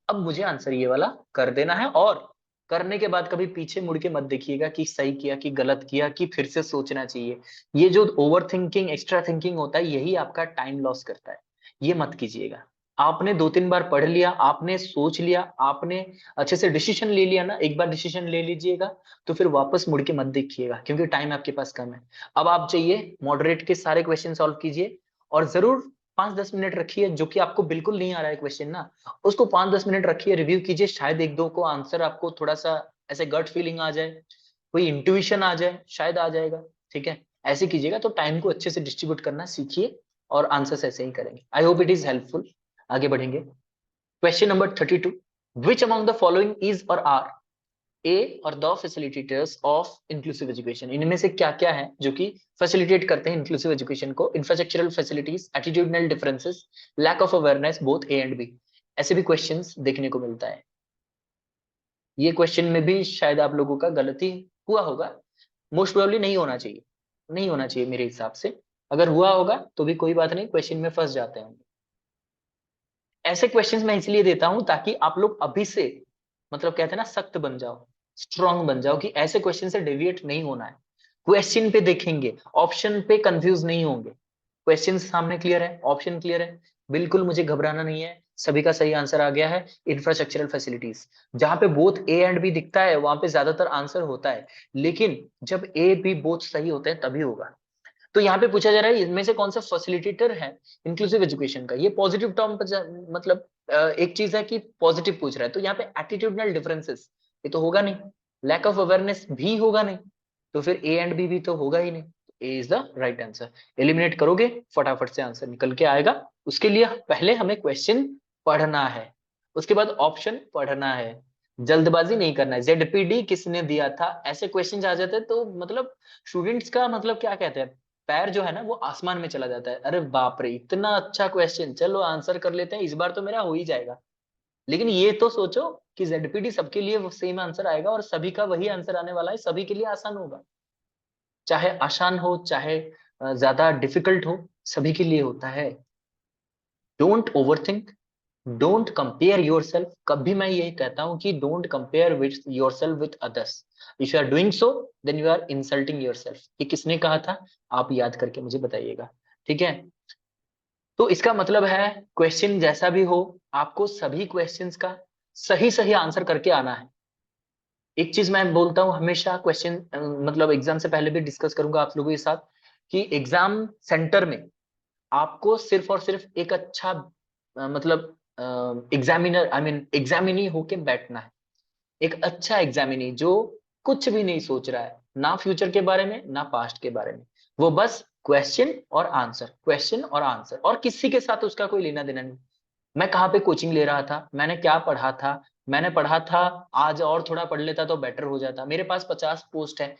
अब मुझे आंसर ये वाला कर देना है, और करने के बाद कभी पीछे मुड़ के मत देखिएगा कि सही किया कि गलत किया कि फिर से सोचना चाहिए। ये जो ओवर थिंकिंग एक्स्ट्रा थिंकिंग होता है यही आपका टाइम लॉस करता है, ये मत कीजिएगा। आपने 2-3 बार पढ़ लिया, आपने सोच लिया, आपने अच्छे से डिसीजन ले लिया ना, एक बार डिसीजन ले लीजिएगा तो फिर वापस मुड़ के मत देखिएगा, क्योंकि टाइम आपके पास कम है। अब आप चाहिए मॉडरेट के सारे क्वेश्चन सॉल्व कीजिए, और जरूर 5-10 मिनट रखिए, जो कि आपको बिल्कुल नहीं आ रहा है क्वेश्चन ना, उसको 5-10 मिनट रखिए, रिव्यू कीजिए, शायद एक दो को आंसर आपको थोड़ा सा ऐसे गट फीलिंग आ जाए, कोई इंट्यूशन आ जाए, शायद आ जाएगा, ठीक है। ऐसे कीजिएगा तो टाइम को अच्छे से डिस्ट्रीब्यूट करना सीखिए, और आंसर्स ऐसे ही करेंगे। आई होप इट इज हेल्पफुल। आगे बढ़ेंगे, question number 32, which among the following is और आर ए और the facilitators of inclusive education, इनमें से क्या क्या है जो कि फैसिलिटेट करते हैं इंक्लूसिव एजुकेशन को, infrastructural facilities, attitudinal differences, lack of awareness, both A and B. ऐसे भी क्वेश्चंस देखने को मिलता है। ये क्वेश्चन में भी शायद आप लोगों का गलती हुआ होगा, मोस्ट प्रोबेबली नहीं होना चाहिए, नहीं होना चाहिए मेरे हिसाब से, अगर हुआ होगा तो भी कोई बात नहीं, क्वेश्चन में फंस जाते हैं। ऐसे क्वेश्चंस मैं इसलिए देता हूं ताकि आप लोग अभी से मतलब कहते हैं ना सख्त बन जाओ, स्ट्रांग बन जाओ, कि ऐसे क्वेश्चन से डेविएट नहीं होना है। क्वेश्चन पे देखेंगे, ऑप्शन पे कंफ्यूज नहीं होंगे, क्वेश्चन सामने क्लियर है, ऑप्शन क्लियर है, बिल्कुल मुझे घबराना नहीं है, सभी का सही आंसर आ गया है। इंफ्रास्ट्रक्चरल फैसिलिटीज, जहां पे बोथ ए एंड बी दिखता है वहां पे ज्यादातर आंसर होता है, लेकिन जब ए बी बोथ सही होते हैं तभी होगा। तो यहाँ पे पूछा जा रहा है इनमें से कौन सा फैसिलिटेटर है इंक्लूसिव एजुकेशन का, ये पॉजिटिव टर्म मतलब एक चीज है कि पॉजिटिव पूछ रहा है, तो यहाँ पे एटीट्यूडनल डिफरेंसेस ये तो होगा नहीं, लैक ऑफ अवेयरनेस भी होगा नहीं, तो फिर ए एंड बी भी तो होगा ही नहीं, A is the right answer. Eliminate करोगे फटाफट से आंसर निकल के आएगा, उसके लिए पहले हमें क्वेश्चन पढ़ना है, उसके बाद ऑप्शन पढ़ना है, जल्दबाजी नहीं करना है। जेडपीडी किसने दिया था, ऐसे क्वेश्चन आ जाते हैं तो मतलब स्टूडेंट्स का मतलब क्या कहते हैं, पैर जो है ना वो आसमान में चला जाता है, अरे बाप रे इतना अच्छा क्वेश्चन, चलो आंसर कर लेते हैं, इस बार तो मेरा हो ही जाएगा। लेकिन ये तो सोचो कि ZPT सबके लिए वो सेम आंसर आएगा और सभी का वही आंसर आने वाला है, सभी के लिए आसान होगा, चाहे आसान हो चाहे ज्यादा डिफिकल्ट हो, सभी के लिए होता है। Don't overthink, don't compare yourself. कभी मैं यही कहता हूं कि don't compare with yourself with others. If you are doing so then you are insulting yourself. ये किसने कहा था, आप याद करके मुझे बताइएगा, ठीक है। तो इसका मतलब है क्वेश्चन जैसा भी हो, आपको सभी क्वेश्चंस का सही सही आंसर करके आना है। एक चीज मैं बोलता हूँ हमेशा, क्वेश्चन मतलब एग्जाम से पहले भी डिस्कस करूंगा आप लोगों के साथ, कि एग्जाम सेंटर में आपको सिर्फ और सिर्फ एक अच्छा मतलब एग्जामिनर आई मीन एग्जामिनी होके बैठना है। एक अच्छा एग्जामिनी जो कुछ भी नहीं सोच रहा है, ना फ्यूचर के बारे में ना पास्ट के बारे में, वो बस क्वेश्चन और आंसर, क्वेश्चन और आंसर, और किसी के साथ उसका कोई लेना देना नहीं। मैं कहाँ पे कोचिंग ले रहा था, मैंने क्या पढ़ा था, मैंने पढ़ा था आज और थोड़ा पढ़ लेता तो बेटर हो जाता, मेरे पास 50 पोस्ट है,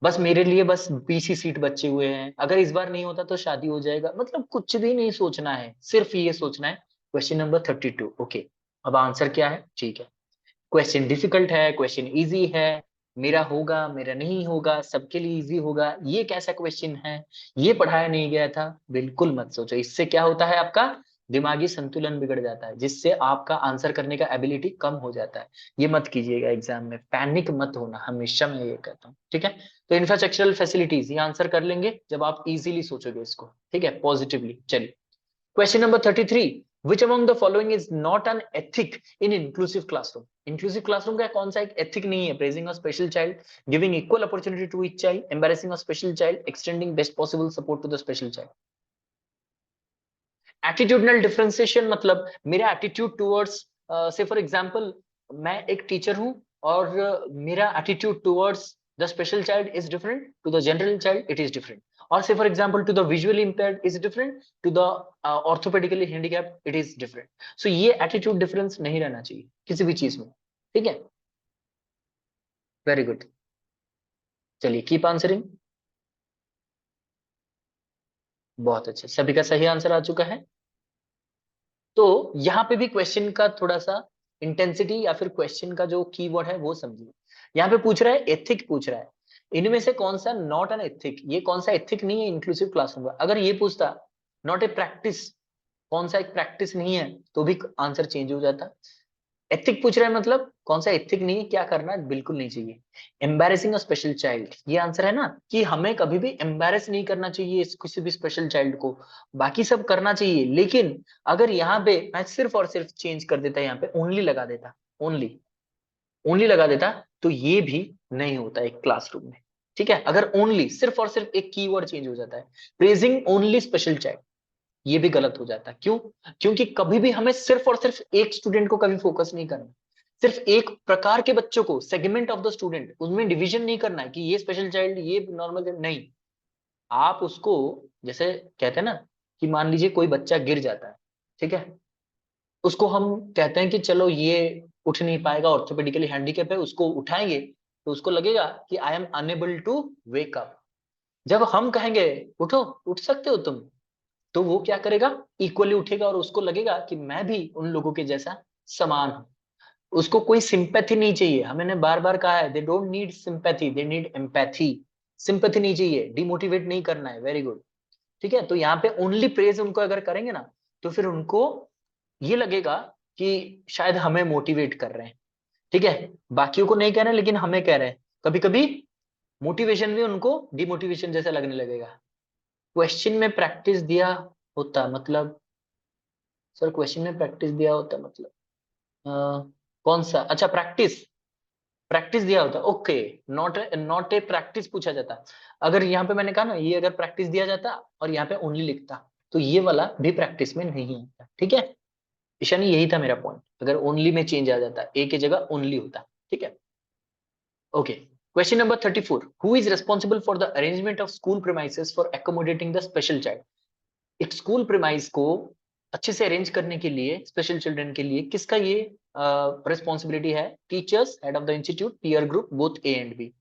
बस मेरे लिए बस 20 ही सीट बचे हुए हैं, अगर इस बार नहीं होता तो शादी हो जाएगा, मतलब कुछ भी नहीं सोचना है, सिर्फ ये सोचना है क्वेश्चन नंबर 32। ओके, अब आंसर क्या है, ठीक है, क्वेश्चन डिफिकल्ट है, क्वेश्चन इजी है, मेरा होगा मेरा नहीं होगा, सबके लिए इजी होगा, ये कैसा क्वेश्चन है, ये पढ़ाया नहीं गया था, बिल्कुल मत सोचो। इससे क्या होता है, आपका दिमागी संतुलन बिगड़ जाता है, जिससे आपका आंसर करने का एबिलिटी कम हो जाता है। ये मत कीजिएगा एग्जाम में, पैनिक मत होना, हमेशा मैं ये कहता हूँ, ठीक है। तो इंफ्रास्ट्रक्चरल फैसिलिटीज ये आंसर कर लेंगे जब आप इजीली सोचोगे इसको, ठीक है, पॉजिटिवली। चलिए, question number 33, which among the following is not an ethic in inclusive classroom? Inclusive classroom का कौन सा एक एथिक नहीं है? Praising a special child, giving equal opportunity to each child, embarrassing a special child, extending best possible support to the special child. Attitudinal differentiation मतलब मेरा attitude towards, say for example मैं एक टीचर हूं और मेरा attitude towards the special child is different, to the general child it is different, और say for example to the visually impaired is different, to the orthopaedically handicapped it is different. So ये एटीट्यूड डिफरेंस नहीं रहना चाहिए किसी भी चीज में, ठीक है। वेरी गुड, चलिए कीप आंसरिंग। बहुत अच्छे, सभी का सही आंसर आ चुका है। तो यहाँ पे भी क्वेश्चन का थोड़ा सा इंटेंसिटी या फिर क्वेश्चन का जो कीवर्ड है वो समझिए। यहाँ पे पूछ रहा है एथिक, पूछ रहा है इनमें से कौन सा नॉट एन एथिक, ये कौन सा एथिक नहीं है इंक्लूसिव क्लासरूम का। अगर ये पूछता नॉट ए प्रैक्टिस, कौन सा एक प्रैक्टिस नहीं है, तो भी आंसर चेंज हो जाता। एथिक पूछ रहा है मतलब कौन सा एथिक नहीं है, क्या करना बिल्कुल नहीं चाहिए। एम्बैरेसिंग अ स्पेशल चाइल्ड, ये आंसर है ना, कि हमें कभी भी एम्बैरेस नहीं करना चाहिए किसी भी स्पेशल चाइल्ड को, बाकी सब करना चाहिए। लेकिन अगर यहाँ पे मैं सिर्फ और सिर्फ चेंज कर देता, यहाँ पे ओनली लगा देता, ओनली ओनली लगा देता, तो ये भी नहीं होता एक क्लासरूम में, ठीक है। अगर ओनली सिर्फ और सिर्फ एक कीवर्ड चेंज हो जाता है, प्रेजिंग ओनली स्पेशल चाइल्ड, ये भी गलत हो जाता है। क्यों? क्योंकि कभी भी हमें सिर्फ और सिर्फ एक स्टूडेंट को कभी फोकस नहीं करना, सिर्फ एक प्रकार के बच्चों को, सेगमेंट ऑफ द स्टूडेंट, उसमें डिवीजन नहीं करना है कि ये स्पेशल चाइल्ड ये नॉर्मल नहीं। आप उसको जैसे कहते हैं ना, कि मान लीजिए कोई बच्चा गिर जाता है, ठीक है, उसको हम कहते हैं कि चलो ये उठ नहीं पाएगा, ऑर्थोपेडिकली हैंडीकैप है, उसको उठाएंगे तो उसको लगेगा कि I am unable to wake up. जब हम कहेंगे उठो, उठ सकते हो तुम, तो वो क्या करेगा, इक्वली उठेगा और उसको लगेगा कि मैं भी उन लोगों के जैसा समान हूं। उसको कोई सिंपैथी नहीं चाहिए, हमने बार बार कहा है, they don't need sympathy, they need empathy. Sympathy नहीं चाहिए, डिमोटिवेट नहीं करना है, वेरी गुड, ठीक है। तो यहाँ पे ओनली प्रेज उनको अगर करेंगे ना, तो फिर उनको ये लगेगा कि शायद हमें मोटिवेट कर रहे हैं, ठीक है, बाकियों को नहीं कह रहे हैं लेकिन हमें कह रहे हैं। कभी कभी मोटिवेशन भी उनको डिमोटिवेशन जैसा लगने लगेगा। क्वेश्चन में प्रैक्टिस दिया होता मतलब, सर क्वेश्चन में प्रैक्टिस दिया होता मतलब कौन सा, अच्छा प्रैक्टिस, प्रैक्टिस दिया होता, okay. Not not a practice पूछा जाता। अगर यहाँ पे मैंने कहा ना, ये अगर प्रैक्टिस दिया जाता और यहाँ पे ओनली लिखता, तो ये वाला भी प्रैक्टिस में नहीं आता, ठीक है। ईशानी यही था मेरा पॉइंट, अगर ओनली में चेंज आ जाता, ए की जगह ओनली होता, ठीक है। Okay, question number 34, who is responsible for the arrangement of school premises for accommodating the special child? एक स्कूल प्रीमाइस को अच्छे से अरेंज करने के लिए स्पेशल चिल्ड्रन के लिए किसका ये रिस्पॉन्सिबिलिटी है? Teachers, head of the institute, peer group, both A and B.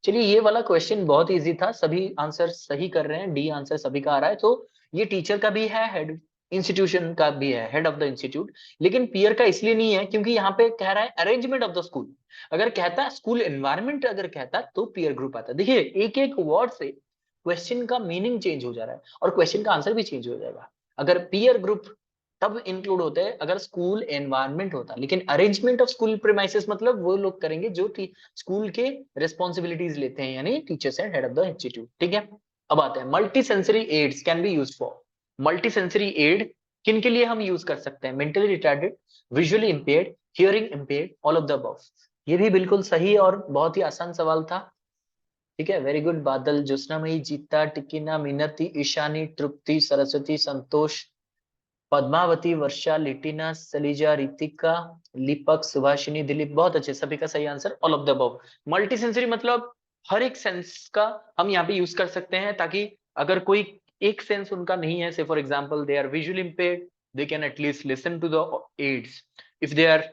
चलिए, ये वाला क्वेश्चन बहुत इजी था, सभी आंसर सही कर रहे हैं, डी आंसर सभी का आ रहा है, तो ये टीचर का भी है हेड, इंस्टीट्यूशन का भी है, हेड ऑफ द इंस्टीट्यूट, लेकिन पीयर का इसलिए नहीं है क्योंकि यहाँ पे कह रहा है अरेंजमेंट ऑफ द स्कूल। अगर कहता स्कूल एनवायरनमेंट अगर कहता तो पीयर ग्रुप आता। देखिए एक एक वर्ड से क्वेश्चन का मीनिंग चेंज हो जा रहा है और क्वेश्चन का आंसर भी चेंज हो जाएगा। अगर पीयर ग्रुप तब इंक्लूड होते हैं अगर स्कूल एनवायरनमेंट होता, लेकिन अरेंजमेंट ऑफ स्कूल प्रीमाइसेस मतलब वो लोग करेंगे जो स्कूल के रिस्पॉन्सिबिलिटीज लेते हैं, यानी teachers and head of the institute. ठीक है, अब आते हैं multi sensory aids can be use for. Multi sensory aid किन के लिए हम यूज कर सकते हैं? Mentally retarded, visually impaired, hearing impaired, all of the above. ये भी बिल्कुल सही और बहुत ही आसान सवाल था। ठीक है, वेरी गुड। बादल, ज्योत्सनामयी, जीता, टिकिना, मिनती, ईशानी, तृप्ति, सरस्वती, संतोष, पद्मावती, वर्षा, लिटिना, सलीजा, रितिका, दीपक, सुभाषिनी, दिलीप। बहुत अच्छे, सभी का सही answer all of the above. Multi sensory मतलब हर एक सेंस का हम यहाँ पे यूज कर सकते हैं, ताकि अगर कोई एक सेंस उनका नहीं है, say for example they are visually impaired, they can at least listen to the aids. If they are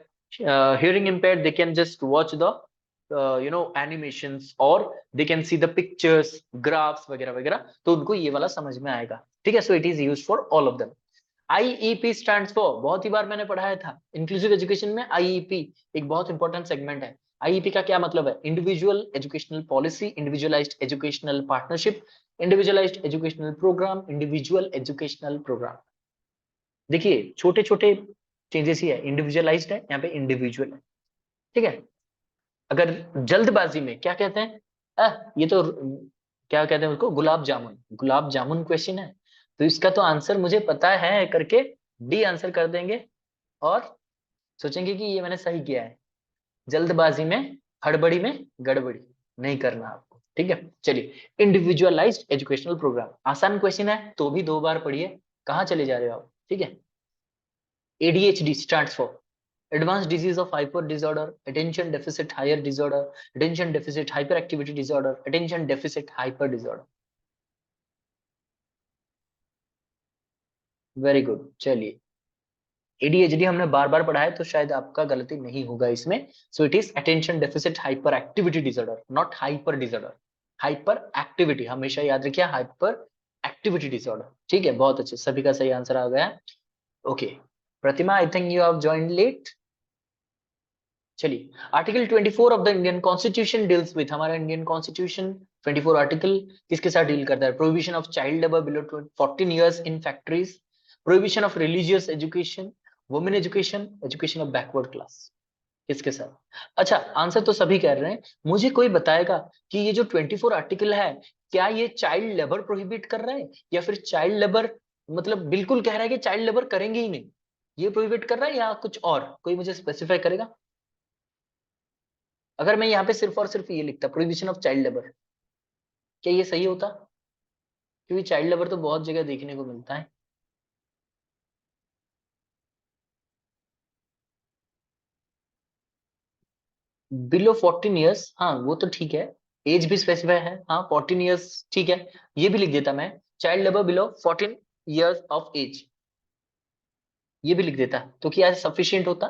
hearing impaired, they can just watch the animations, or they can see the pictures, graphs वगैरह वगैरह, तो उनको ये वाला समझ में आएगा। ठीक है, so it is used for all of them. IEP stands for, बहुत ही बार मैंने पढ़ाया था इंक्लूसिव एजुकेशन में, आईईपी एक बहुत इंपॉर्टेंट सेगमेंट है। आईईपी का क्या मतलब है? Individual educational policy, individualised educational partnership, individualised educational programme, individual educational programme. देखिए छोटे छोटे चेंजेस ही है, इंडिविजुअलाइज्ड है, यहाँ पे इंडिविजुअल है। ठीक है, अगर जल्दबाजी में क्या कहते हैं, ये तो क्या कहते हैं उसको, गुलाब जामुन, गुलाब जामुन क्वेश्चन है, तो इसका तो आंसर मुझे पता है करके डी आंसर कर देंगे और सोचेंगे कि ये मैंने सही किया है। जल्दबाजी में, हड़बड़ी में गड़बड़ी नहीं करना आपको। ठीक है, चलिए, इंडिविजुअलाइज्ड एजुकेशनल प्रोग्राम आसान क्वेश्चन है तो भी 2 बार पढ़िए, कहाँ चले जा रहे हो आप। ठीक है, ADHD stands for Advanced Disease of Hyper Disorder, Attention Deficit Higher Disorder, Attention Deficit Hyperactivity Disorder, Attention Deficit Hyper Disorder. Very good. चलिए, ADHD हमने बार बार पढ़ा है तो शायद आपका गलती नहीं होगा इसमें। So it is attention deficit hyper activity disorder, not hyper disorder. Hyper activity हमेशा याद रखिए, हाइपर एक्टिविटी डिसऑर्डर। ठीक है, बहुत अच्छे, सभी का सही आंसर आ गया। Okay Pratima, I think you have joined late. चलिए, article 24 of the Indian constitution deals with, हमारा इंडियन कॉन्स्टिट्यूशन 24 आर्टिकल किसके साथ डील करता है? Prohibition of child labour below 14 years in factories, prohibition of religious education, women education, education of backward class. किसके साथ? अच्छा, आंसर तो सभी कर रहे हैं। मुझे कोई बताएगा कि ये जो 24 आर्टिकल है, क्या ये चाइल्ड लेबर प्रोहिबिट कर रहा है, या फिर चाइल्ड लेबर मतलब बिल्कुल कह रहा है कि चाइल्ड लेबर करेंगे ही नहीं, ये प्रोहिबिट कर रहा है, या कुछ और? कोई मुझे स्पेसिफाई करेगा? अगर मैं यहाँ पे सिर्फ और सिर्फ ये लिखता प्रोहिबिशन ऑफ चाइल्ड लेबर, क्या ये सही होता? क्योंकि चाइल्ड लेबर तो बहुत जगह देखने को मिलता है। बिलो 14 इयर्स, हाँ वो तो ठीक है, एज भी स्पेसिफाई है, हाँ 14 इयर्स ठीक है, ये भी लिख देता मैं, child labour below 14 years of age, ये भी लिख देता, तो क्या सफिशियंट होता?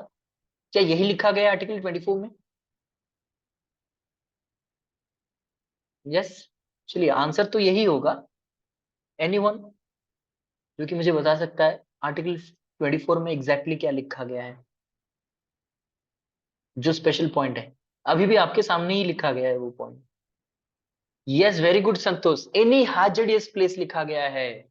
क्या यही लिखा गया आर्टिकल 24 में? यस, चलिए आंसर तो यही होगा। एनीवन जो कि मुझे बता सकता है आर्टिकल 24 में एग्जैक्टली क्या लिखा गया है, जो स्पेशल पॉइंट है? अभी भी आपके सामने ही लिखा गया है वो पॉइंट। यस, वेरी गुड संतोष, एनी हैजर्डियस प्लेस लिखा गया है।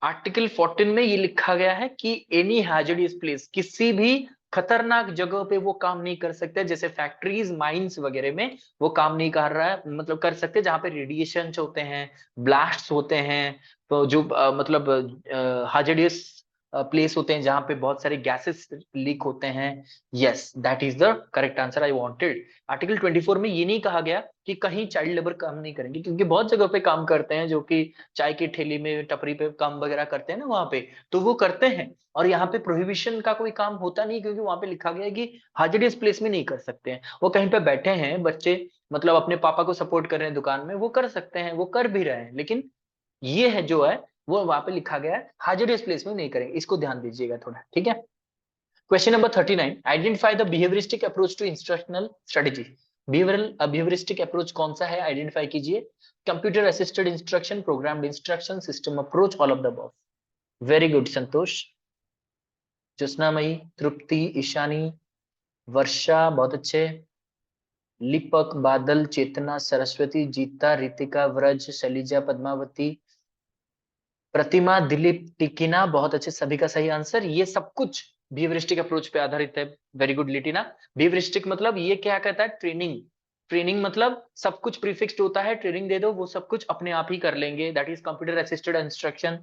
आर्टिकल 14 में ये लिखा गया है कि एनी हैजर्डियस प्लेस, किसी भी खतरनाक जगह पे वो काम नहीं कर सकते, जैसे फैक्ट्रीज, माइंस वगैरह में वो काम नहीं कर रहा है, मतलब कर सकते जहां पे रेडिएशन होते हैं, ब्लास्ट्स होते हैं, तो जो मतलब हैजर्डियस प्लेस होते हैं जहां पे बहुत सारे गैसेस लीक होते हैं। Yes, that is the correct answer I wanted. Article 24 में ये नहीं कहा गया कि कहीं चाइल्ड लेबर काम नहीं करेंगे, क्योंकि बहुत जगह पे काम करते हैं, जो कि चाय की ठेली में, टपरी पे काम वगैरह करते हैं ना, वहां पे तो वो करते हैं। और यहाँ पे प्रोहिबिशन का कोई काम होता नहीं, क्योंकि वहां पे लिखा गया है कि हाजिरियस प्लेस में नहीं कर सकते हैं। वो कहीं पे बैठे हैं बच्चे, मतलब अपने पापा को सपोर्ट कर रहे हैं दुकान में, वो कर सकते हैं, वो कर भी रहे हैं, लेकिन ये है जो है वो वहां पे लिखा गया है हाजिरियस प्लेस में नहीं करेंगे, इसको ध्यान दीजिएगा थोड़ा। ठीक है, question number 39, identify the behavioristic approach to instructional strategy. Behavioristic approach कौन सा है, आइडेंटिफाई कीजिए। Computer assisted instruction, programmed instruction, system approach, all of the above. Very good Santosh, Jyotsnamayi, Tripti, Ishani, Varsha, बहुत अच्छे, लिपक, बादल, चेतना, सरस्वती, जीता, रितिका, व्रज, शैलिजा, पद्मावती, प्रतिमा, दिलीप, टिकिना, बहुत अच्छे, सभी का सही आंसर। ये सब कुछ व्यूवरिस्टिक अप्रोच पे आधारित है। Very good Litina. व्यूवरिस्टिक मतलब ये क्या कहता है? ट्रेनिंग। ट्रेनिंग मतलब सब कुछ प्रीफिक्स्ड होता है, ट्रेनिंग दे दो वो सब कुछ अपने आप ही कर लेंगे। That is computer assisted instruction,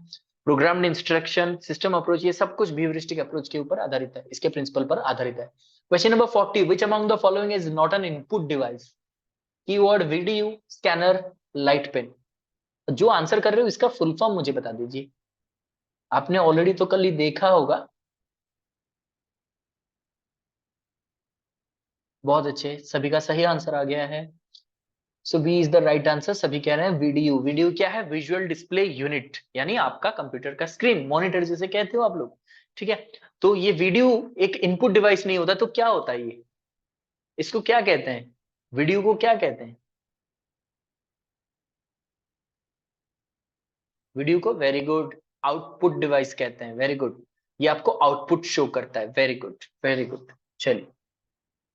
programmed instruction, system approach, ये सब कुछ व्यूवरिस्टिक अप्रोच के ऊपर आधारित है, इसके प्रिंसिपल पर आधारित है। Question number 40, which among the following is not an input device? Keyboard VDU, scanner, light pen. जो आंसर कर रहे हो इसका फुल फॉर्म मुझे बता दीजिए। आपने ऑलरेडी तो कल ही देखा होगा। बहुत अच्छे, सभी का सही आंसर आ गया है। So B is the right answer. सभी कह रहे हैं वीडियो। वीडियो क्या है? विजुअल डिस्प्ले यूनिट, यानी आपका कंप्यूटर का स्क्रीन, मॉनिटर जिसे कहते हो आप लोग। ठीक है, तो ये वीडियो एक इनपुट डिवाइस नहीं होता तो क्या होता है ये? इसको क्या कहते हैं? वीडियो को क्या कहते हैं? वीडियो को, वेरी गुड, आउटपुट डिवाइस कहते हैं। वेरी गुड, ये आपको आउटपुट शो करता है। Very good, very good. चलिए,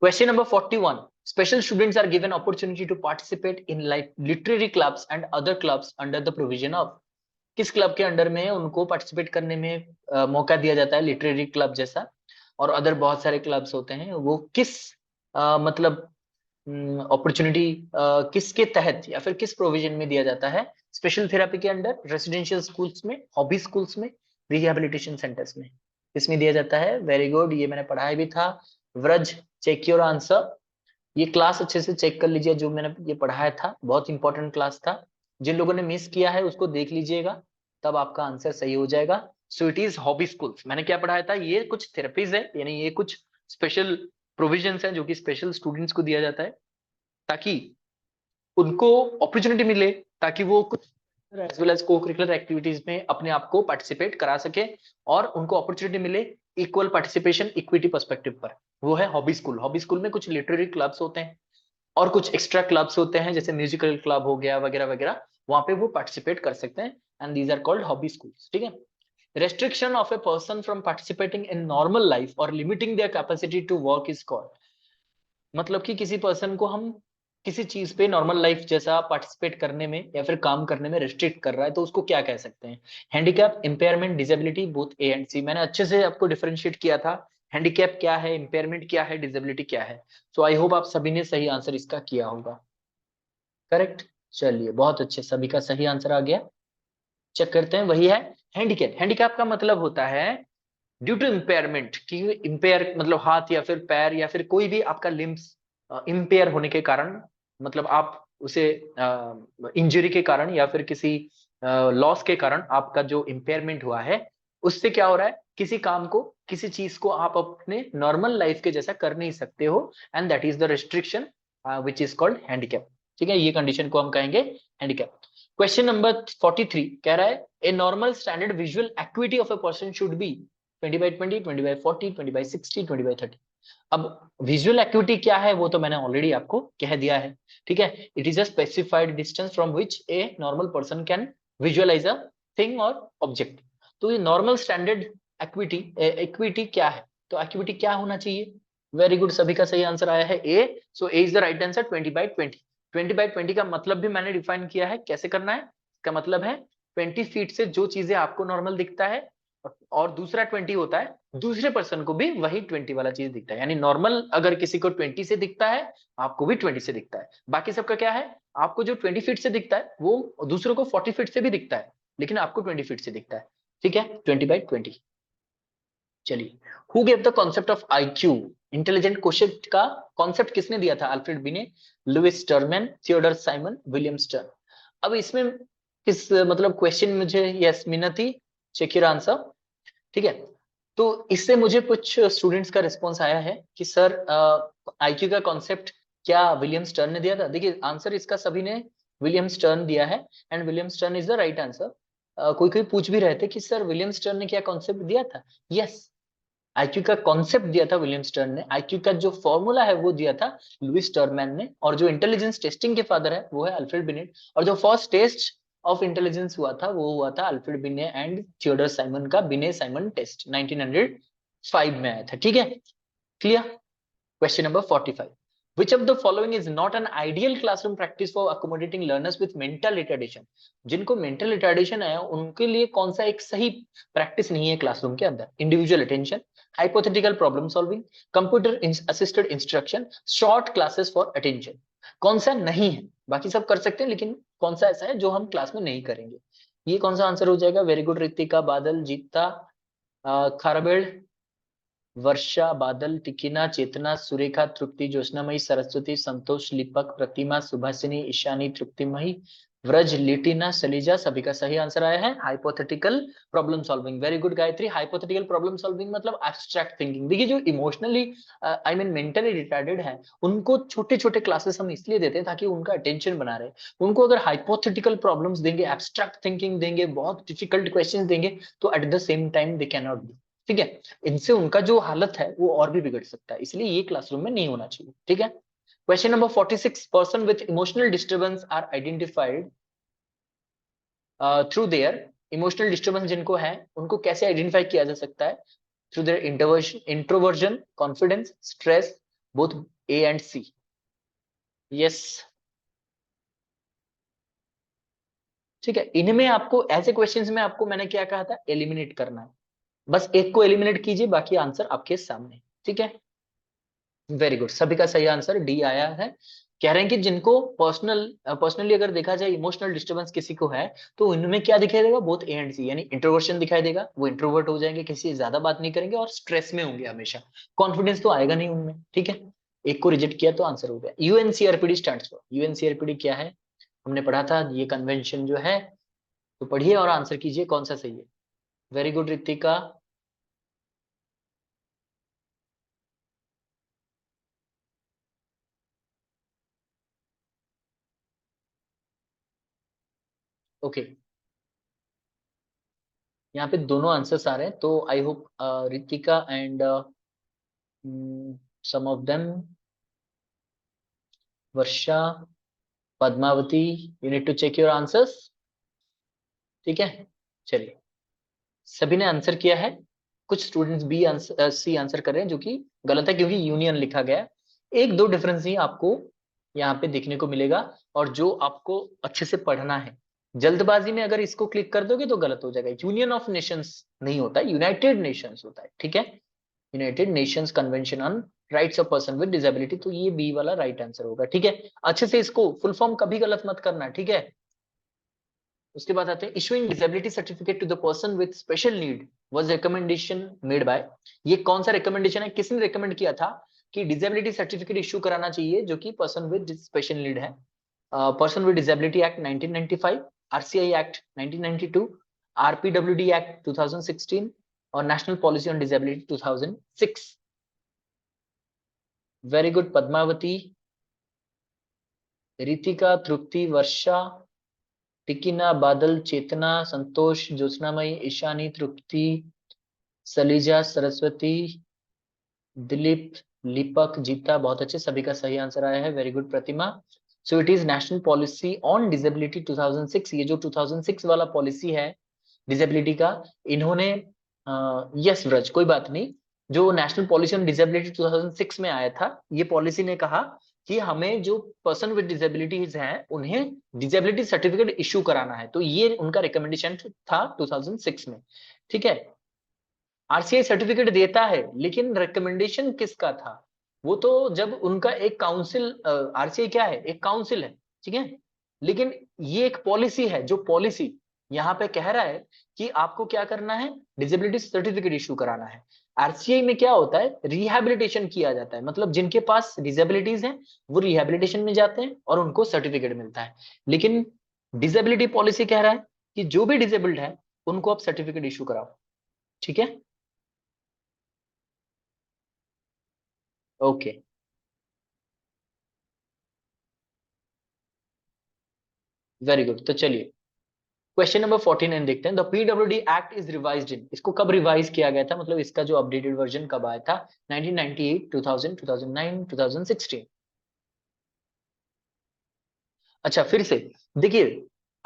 question number 41, special students are given opportunity to participate in like literary clubs and other clubs under the provision of। किस क्लब के अंडर में उनको पार्टिसिपेट करने में मौका दिया जाता है? लिटरेरी क्लब जैसा, और अदर बहुत सारे क्लब्स होते हैं, वो किस मतलब अपॉर्चुनिटी किसके तहत या फिर किस प्रोविजन में दिया जाता है? स्पेशल थेरेपी के अंडर, रेसिडेंशियल स्कूल्स में, हॉबी स्कूल्स में, रिहैबिलिटेशन सेंटर्स में, किसमें दिया जाता है? वेरी गुड, ये मैंने पढ़ाया भी था। Vraj, check your answer. ये क्लास अच्छे से चेक कर लीजिए, जो मैंने ये पढ़ाया था बहुत इंपॉर्टेंट क्लास था। जिन लोगों ने मिस किया है उसको देख लीजिएगा, तब आपका आंसर सही हो जाएगा। So it is hobby schools. मैंने क्या पढ़ाया था? ये कुछ थेरेपीज है, यानी ये कुछ स्पेशल प्रोविजंस हैं जो कि स्पेशल स्टूडेंट्स को दिया जाता है, ताकि उनको अपॉर्चुनिटी मिले, ताकि वो कुछ एज वेल एज को करिकुलर एक्टिविटीज में अपने आप को पार्टिसिपेट करा सके, और उनको अपॉर्चुनिटी मिले इक्वल पार्टिसिपेशन, इक्विटी पर्सपेक्टिव पर। वो है हॉबी स्कूल। हॉबी स्कूल में कुछ लिटरेरी क्लब्स होते हैं और कुछ एक्स्ट्रा क्लब्स होते हैं, जैसे म्यूजिकल क्लब हो गया वगैरह वगैरह, वहां पे वो पार्टिसिपेट कर सकते हैं, and these are called hobby schools. ठीक है। Restriction of a person from participating in normal life और limiting their capacity to work is called. मतलब कि किसी पर्सन को हम किसी चीज पे नॉर्मल लाइफ जैसा पार्टिसिपेट करने में या फिर काम करने में रिस्ट्रिक्ट कर रहा है, तो उसको क्या कह सकते हैं? Handicap, impairment, disability, both A and C. मैंने अच्छे से आपको डिफरेंशिएट किया था, हैंडीकैप क्या है, इम्पेयरमेंट क्या है, डिसेबिलिटी क्या है। सो आई होप आप सभी ने सही आंसर इसका किया होगा। करेक्ट। चलिए, बहुत अच्छे, सभी का सही आंसर आ गया। चेक करते हैं, वही है हैंडीकैप। हैंडीकैप का मतलब होता है ड्यू टू इम्पेयरमेंट, कि इम्पेयर मतलब हाथ या फिर पैर या फिर कोई भी आपका लिम्स इम्पेयर होने के कारण, मतलब आप उसे इंजरी के कारण या फिर किसी लॉस के कारण आपका जो इम्पेयरमेंट हुआ है, उससे क्या हो रहा है? किसी काम को, किसी चीज को आप अपने नॉर्मल लाइफ के जैसा कर नहीं सकते हो, and that is the restriction which is called handicap. ठीक है, ये कंडीशन को हम कहेंगे हैंडीकैप। क्वेश्चन नंबर 43 कह रहा है a normal standard visual activity of a person should be 20/20, 20/40, 20/60, 20/30। अब विजुअल एक्टिविटी क्या है वो तो मैंने ऑलरेडी आपको कह दिया है। ठीक है, it is a specified distance from which a normal person can visualise a thing और ऑब्जेक्ट। तो ये नॉर्मल स्टैंडर्ड एक्टिविटी एक्टिविटी क्या है? तो एक्टिविटी क्या होना चाहिए? वेरी गुड, सभी का सही आंसर आया है ए। सो ए इज द राइट आंसर, 20/20। 20/20 का मतलब भी मैंने डिफाइन किया है, कैसे करना है। इसका मतलब है 20 फीट से जो चीजें आपको नॉर्मल दिखता है, और दूसरा 20 होता है, दूसरे पर्सन को भी वही 20 वाला चीज दिखता है। यानी नॉर्मल अगर किसी को 20 से दिखता है, आपको भी 20 से दिखता है। बाकी सबका क्या है? आपको जो 20 फीट से दिखता है वो दूसरों को 40 फीट से भी दिखता है, लेकिन आपको 20 फीट से दिखता है। ठीक है, 20/20। चलिए, who gave the concept of IQ, intelligent question का कॉन्सेप्ट किसने दिया था? अल्फ्रेड बी ने, Lewis Sturman, Theodore Simon, William Stern. अब इसमें किस मतलब क्वेश्चन मुझे yes Minati, check your answer. ठीक है, तो इससे मुझे कुछ स्टूडेंट्स का रिस्पॉन्स आया है कि सर आईक्यू का कॉन्सेप्ट क्या विलियम स्टर्न ने दिया था? देखिए, आंसर इसका सभी ने विलियम स्टर्न दिया है, and William stern is the right answer. कोई कोई पूछ भी रहे थे कि सर विलियम स्टर्न ने क्या कॉन्सेप्ट दिया था? यस, आईक्यू का कॉन्सेप्ट दिया था विलियम स्टर्न ने। आईक्यू का जो फॉर्मूला है वो दिया था लुइस स्टर्मैन ने, और जो इंटेलिजेंस टेस्टिंग के फादर है वो है अल्फ्रेड बिनेट, और जो फर्स्ट टेस्ट ऑफ इंटेलिजेंस हुआ था वो हुआ था अल्फ्रेड बिने एंड थियोडर साइमन का बिने साइमन टेस्ट 1905 में आया था। ठीक है, clear. Question number 45. Which of the following is not an ideal classroom practice for accommodating learners with mental retardation? जिनको mental retardation है उनके लिए कौन सा एक सही प्रैक्टिस नहीं है क्लासरूम के अंदर? Individual attention, hypothetical problem solving, computer assisted instruction, short classes for attention. कौन सा नहीं है? बाकी सब कर सकते हैं लेकिन कौन सा ऐसा है जो हम क्लास में नहीं करेंगे? ये कौन सा आंसर हो जाएगा? वेरी गुड रितिका, बादल, जीता, खारबेड़, वर्षा, बादल, टिकिना, चेतना, सुरेखा, तृप्ति, ज्योत्सनामयी, सरस्वती, संतोष, लिपक, प्रतिमा, सुभाषिनी, ईशानी, तृप्तिमयी, व्रज, लिटिना, सलीजा। सभी का सही आंसर आया है hypothetical problem solving. Very good Gayatri. Hypothetical problem solving मतलब एब्स्ट्रैक्ट थिंकिंग। देखिए जो emotionally I mean mentally retarded है उनको छोटे छोटे क्लासेस हम इसलिए देते हैं ताकि उनका अटेंशन बना रहे। उनको अगर हाइपोथेटिकल प्रॉब्लम्स देंगे, एब्स्ट्रैक्ट थिंकिंग देंगे, बहुत डिफिकल्ट क्वेश्चन देंगे तो eight the same time they can not do. ठीक है, इनसे उनका जो हालत है वो और भी बिगड़ सकता है, इसलिए ये क्लासरूम में नहीं होना चाहिए। ठीक है, question number 46। Person with emotional disturbance are identified through their emotional disturbance जिनको है उनको कैसे आइडेंटिफाई किया जा सकता है? Through their introversion, confidence, stress, both A and C. Yes, ठीक है। इनमें आपको ऐसे क्वेश्चंस में आपको मैंने क्या कहा था, एलिमिनेट करना है। बस एक को एलिमिनेट कीजिए, बाकी आंसर आपके सामने। ठीक है, वेरी गुड। सभी का सही आंसर डी आया है। कह रहे हैं कि जिनको पर्सनली अगर देखा जाए इमोशनल डिस्टर्बेंस किसी को है तो इनमें क्या दिखाई देगा, बोथ ए एंड सी, यानी इंट्रोवर्शन दिखाई देगा, वो इंट्रोवर्ट हो जाएंगे, किसी से ज्यादा बात नहीं करेंगे और स्ट्रेस में होंगे हमेशा। कॉन्फिडेंस तो आएगा नहीं उनमें। ठीक है, एक को रिजेक्ट किया तो आंसर हो गया। यूएनसीआरपीडी स्टैंड्स फॉर, यूएनसीआरपीडी क्या है हमने पढ़ा था, ये कन्वेंशन जो है, तो पढ़िए और आंसर कीजिए कौन सा सही है। Very good Ritika. ओके, यहाँ पे दोनों आंसर्स आ रहे हैं तो I hope Ritika and some of them, Varsha, Padmavati, you need to check your answers. ठीक है, चलिए, सभी ने आंसर किया है। कुछ students B answer C answer कर रहे हैं जो कि गलत है क्योंकि यूनियन लिखा गया है। एक दो डिफरेंस ही आपको यहाँ पे देखने को मिलेगा और जो आपको अच्छे से पढ़ना है। जल्दबाजी में अगर इसको क्लिक कर दोगे तो गलत हो जाएगा। यूनियन ऑफ नेशंस नहीं होता है, यूनाइटेड नेशंस होता है। ठीक है, United Nations convention on rights of person with disability, तो ये बी वाला राइट आंसर होगा। ठीक है, अच्छे से इसको फुल फॉर्म कभी गलत मत करना। ठीक है, उसके बाद आते हैं issuing disability certificate to the person with special need was recommendation made by. ये कौन सा रिकमेंडेशन है, किसने रिकमेंड किया था कि डिसेबिलिटी सर्टिफिकेट इशू कराना चाहिए जो कि पर्सन विद स्पेशल नीड है? Person with disability act 1995, RCI act 1992, RPWD act 2016 और national policy on disability 2006। Very good Padmavati, Ritika, Tripti, Varsha, Tikina, Badal, Chetna, संतोष, ज्योत्सनामयी, ईशानी, तृप्ति, सलीजा, सरस्वती, दिलीप, लिपक, जीता। बहुत अच्छे, सभी का सही आंसर आया है। Very good Pratima. So it is national policy on disability 2006। ये जो 2006 वाला पॉलिसी है डिसेबिलिटी का, इन्होंने यस व्रज कोई बात नहीं, जो नेशनल पॉलिसी ऑन डिसेबिलिटी 2006 में आया था, ये पॉलिसी ने कहा कि हमें जो पर्सन विद डिसेबिलिटीज हैं उन्हें डिसेबिलिटी सर्टिफिकेट इशू कराना है, तो ये उनका रिकमेंडेशन था 2006 में। ठीक है, आरसीआई सर्टिफिकेट देता है लेकिन रिकमेंडेशन किसका था? वो तो जब उनका एक काउंसिल, आरसीआई क्या है, एक काउंसिल है। ठीक है, लेकिन ये एक पॉलिसी है, जो पॉलिसी यहाँ पे कह रहा है कि आपको क्या करना है, डिसेबिलिटी सर्टिफिकेट इशू कराना है। आरसीआई में क्या होता है, रिहैबिलिटेशन किया जाता है, मतलब जिनके पास डिसेबिलिटीज हैं वो रिहैबिलिटेशन में जाते हैं और उनको सर्टिफिकेट मिलता है। लेकिन डिसेबिलिटी पॉलिसी कह रहा है कि जो भी डिसेबल्ड है उनको आप सर्टिफिकेट इशू कराओ। ठीक है, ओके, वेरी गुड। तो चलिए क्वेश्चन नंबर 49 देखते हैं। The PWD act is revised in, इसको कब रिवाइज किया गया था, मतलब इसका जो अपडेटेड वर्जन कब आया था? 1998, 2000, 2009, 2016। अच्छा फिर से देखिए,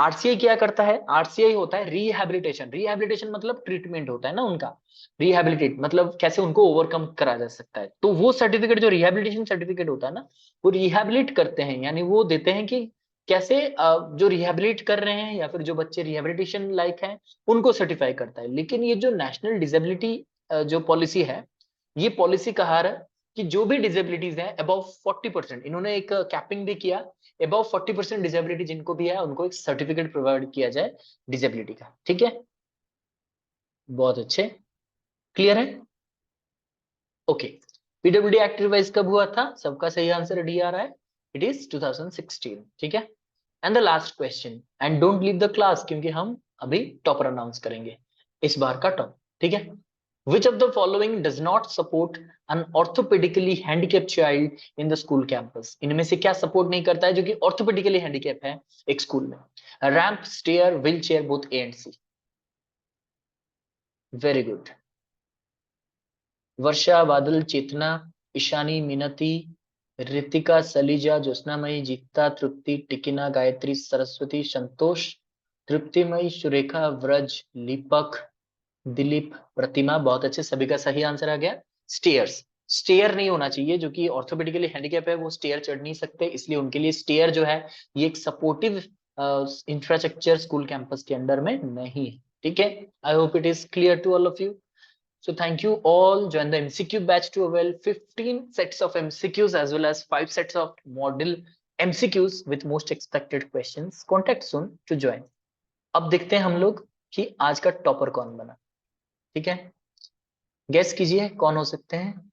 आरसीआई क्या करता है? आरसीआई होता है रिहैबिलिटेशन। रिहैबिलिटेशन मतलब ट्रीटमेंट होता है ना उनका। रिहैबिलिटेट मतलब कैसे उनको ओवरकम करा जा सकता है। तो वो सर्टिफिकेट जो रिहैबिलिटेशन सर्टिफिकेट होता है ना, वो रिहैबिलिट करते हैं, यानी वो देते हैं कि कैसे जो रिहैबिलिट कर रहे हैं या फिर जो बच्चे रिहैबिलिटेशन लायक हैं उनको सर्टिफाई करता है। लेकिन ये जो नेशनल डिसेबिलिटी जो पॉलिसी है, ये पॉलिसी कहा रहा है कि जो भी डिसेबिलिटीज है अबव 40%, इन्होंने एक कैपिंग भी किया, अबव 40% डिसेबिलिटी जिनको भी है उनको एक सर्टिफिकेट प्रोवाइड किया जाए डिसेबिलिटी का। ठीक है, बहुत अच्छे, क्लियर है। ओके, पीडब्ल्यूडी एक्ट रिवाइज कब हुआ था? सबका सही आंसर डी आ रहा है, इट इज 2016। ठीक है, and the last question, and don't leave the class, क्योंकि हम अभी टॉपर अनाउंस करेंगे इस बार का टॉप। ठीक है, which of the following does not support an orthopedically handicapped child in the school campus? इनमें से क्या सपोर्ट नहीं करता है जो कि ऑर्थोपेडिकली हैंडीकैप है एक स्कूल में? Ramp, stair, wheelchair, both A and C. Very good. Varsha, Badal, Chetna, Ishani, मिनती, Ritika, Salija, Jyotsnamayee, जीता, तृप्ति, टिकिना, गायत्री, सरस्वती, संतोष, तृप्तिमयी, सुरेखा, व्रज, दीपक, दिलीप, प्रतिमा। बहुत अच्छे, सभी का सही आंसर आ गया स्टेयर्स। स्टेयर नहीं होना चाहिए, जो कि ऑर्थोपेडिकली हैंडीकैप है वो स्टेयर चढ़ नहीं सकते, इसलिए उनके लिए स्टेयर जो है ये एक सपोर्टिव इंफ्रास्ट्रक्चर स्कूल कैंपस के अंडर में नहीं है। ठीक है, I hope it is clear to all of you. So thank you all. Join the MCQ batch to avail 15 sets of MCQs as well as 5 sets of model MCQs with most expected questions. Contact soon to join. अब देखते हैं हम लोग कि आज का टॉपर कौन बना। ठीक है, गेस कीजिए कौन हो सकते हैं।